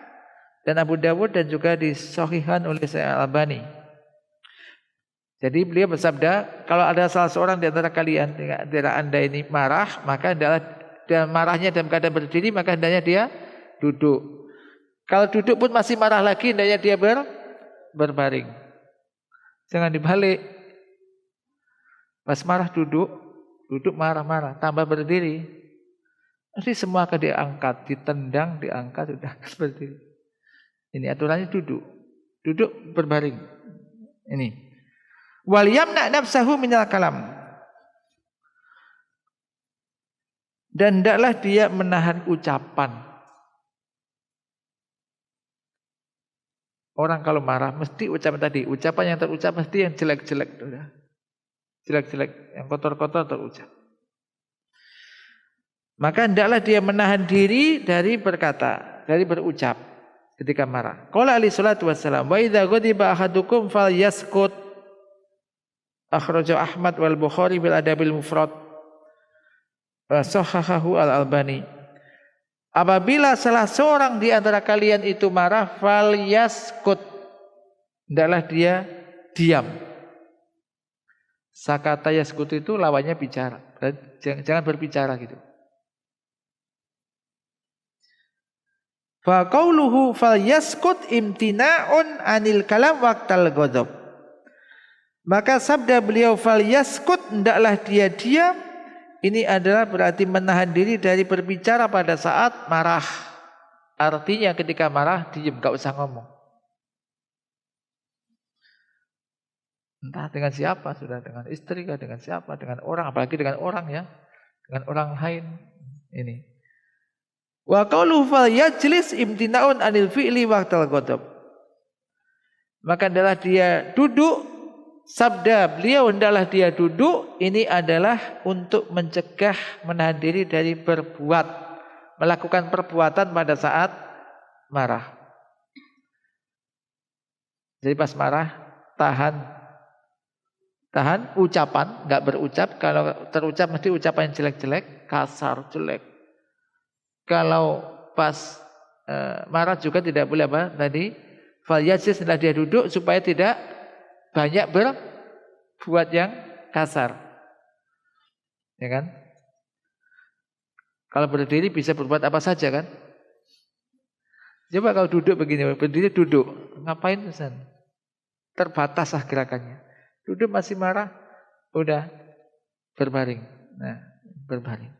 dan Abu Dawud dan juga disahihkan oleh Syekh Al-Albani. Jadi beliau bersabda, kalau ada salah seorang di antara kalian, di antara anda ini marah, maka hendaklah dan marahnya dalam keadaan berdiri, maka hendaknya dia duduk. Kalau duduk pun masih marah lagi, hendaknya dia berbaring. Jangan dibalik. Pas marah duduk marah-marah, tambah berdiri. Nanti semua akan diangkat, ditendang, diangkat, sudah seperti itu. Ini aturannya duduk. Duduk berbaring. Ini. Wal yamna nafsahu minal kalam. Dan hendaklah dia menahan ucapan. Orang kalau marah mesti ucapan tadi. Ucapan yang terucap mesti yang jelek-jelek. Jelek-jelek, yang kotor-kotor terucap. Maka hendaklah dia menahan diri dari berkata, dari berucap ketika marah. Qala alaihi salatu wassalam, wa idza ghadiba ahadukum falyaskut. Akhrajahu Ahmad wal Bukhari bil Adabil Mufrad. Wa sahahahu Al-Albani. Apabila salah seorang di antara kalian itu marah, falyaskut. Hendaklah dia diam. Sakata yaskut itu lawannya bicara. Jangan berbicara gitu. Fa qauluhu falyaskut imtina'un 'anil kalam waqtal ghadab. Maka sabda beliau falyaskut, hendaklah dia diam, ini adalah berarti menahan diri dari berbicara pada saat marah. Artinya ketika marah diam, enggak usah ngomong. Entah dengan siapa, sudah dengan istri kah, dengan siapa, dengan orang, apalagi dengan orang ya, dengan orang lain. Ini. Wa qauluhu falyajlis imtina'un 'anil fi'li waqtal ghadab. Maka adalah dia duduk, sabda beliau hendaklah dia duduk, ini adalah untuk mencegah, menahan diri dari berbuat, melakukan perbuatan pada saat marah. Jadi pas marah tahan ucapan, nggak berucap. Kalau terucap mesti ucapan yang jelek-jelek, kasar, jelek. Kalau pas marah juga tidak boleh apa tadi? Falyajlis, setelah dia duduk supaya tidak banyak berbuat yang kasar. Ya kan? Kalau berdiri bisa berbuat apa saja kan? Coba kalau duduk begini, berdiri duduk, ngapain Ustaz? Terbatas gerakannya. Duduk masih marah, udah berbaring. Nah, berbaring.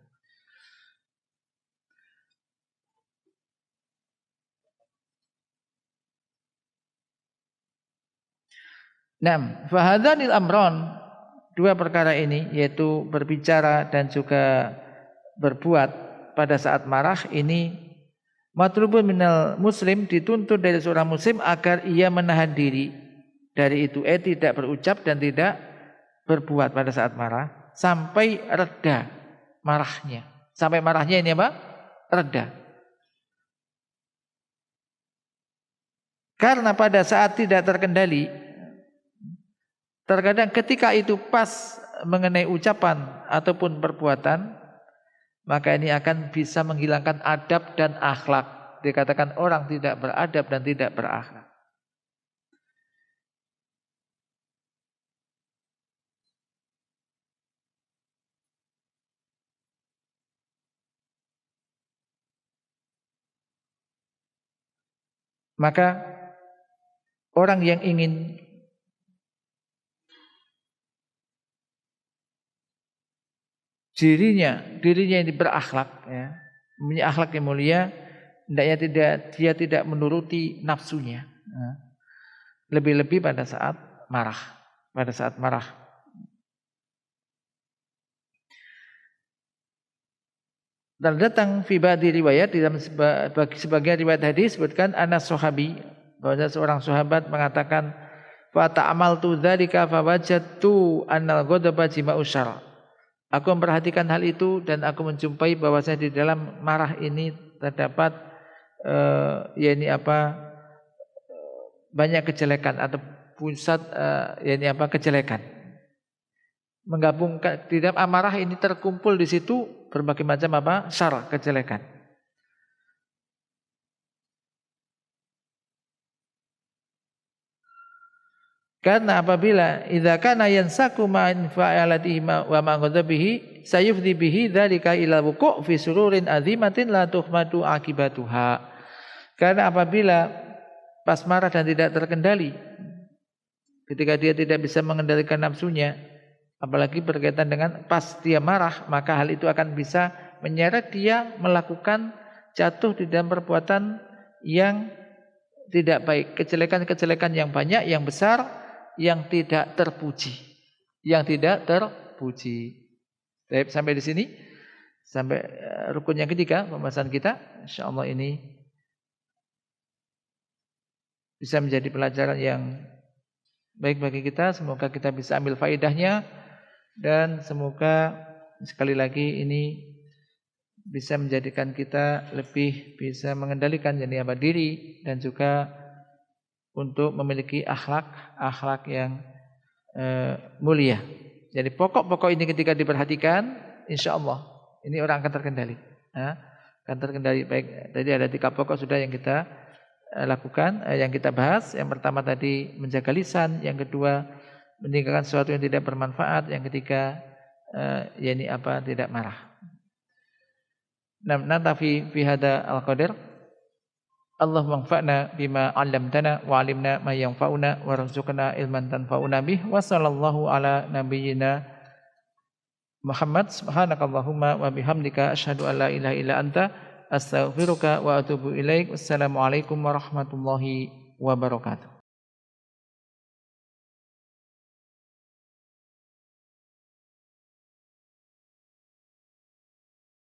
Nah, fahadanil amron, dua perkara ini yaitu berbicara dan juga berbuat pada saat marah ini matlubun minal muslim, dituntut dari seorang muslim agar ia menahan diri dari itu, tidak berucap dan tidak berbuat pada saat marah sampai reda marahnya. Sampai marahnya ini apa? Reda. Karena pada saat tidak terkendali, terkadang ketika itu pas mengenai ucapan ataupun perbuatan, maka ini akan bisa menghilangkan adab dan akhlak. Dikatakan orang tidak beradab dan tidak berakhlak. Maka orang yang ingin dirinya ini berakhlak, ya, punya akhlak yang mulia, hendaknya dia tidak menuruti nafsunya, ya. Lebih-lebih pada saat marah. Dan datang fi ba'di riwayat, di dalam sebagian riwayat hadis sebutkan anas sahabi, bahwa seorang sahabat mengatakan fa ta'amaltu dzalika fa wajadtu annal ghadaba jima'u syarr. Aku memperhatikan hal itu dan aku menjumpai bahwasanya di dalam marah ini terdapat banyak kejelekan atau pusat kejelekan. Menggabungkan di dalam amarah ini terkumpul di situ berbagai macam syarr, kejelekan. Karena apabila idza kana yansaku ma'in fa'alatihi wa ma ghadabihi sayufdi bihi dzalika ila wuqu' fi sururin azimatin la tuhmadu akibatuha. Karena apabila pas marah dan tidak terkendali, ketika dia tidak bisa mengendalikan nafsunya, apalagi berkaitan dengan pas dia marah, maka hal itu akan bisa menyeret dia melakukan jatuh di dalam perbuatan yang tidak baik, kejelekan-kejelekan yang banyak, yang besar, yang tidak terpuji. Baik, sampai di sini, sampai rukun yang ketiga pembahasan kita. Insyaallah ini bisa menjadi pelajaran yang baik bagi kita. Semoga kita bisa ambil faedahnya dan semoga sekali lagi ini bisa menjadikan kita lebih bisa mengendalikan diri dan juga untuk memiliki akhlak yang mulia. Jadi pokok-pokok ini ketika diperhatikan, insya Allah ini orang akan terkendali. Akan terkendali baik. Tadi ada 3 pokok sudah yang kita lakukan, yang kita bahas. Yang pertama tadi menjaga lisan, yang kedua meninggalkan sesuatu yang tidak bermanfaat, yang ketiga tidak marah. Nantafi fi hada al-qadar. Allahumma anfa'na bima 'allamtana wa 'allimna ma yanfa'una warzuqna ilman tanfa'una bih wa sallallahu ala nabiyyina Muhammad. Subhanakallahumma wa bihamdika asyhadu an la ilaha illa anta astaghfiruka wa atubu ilaik. Wassalamualaikum warahmatullahi wabarakatuh.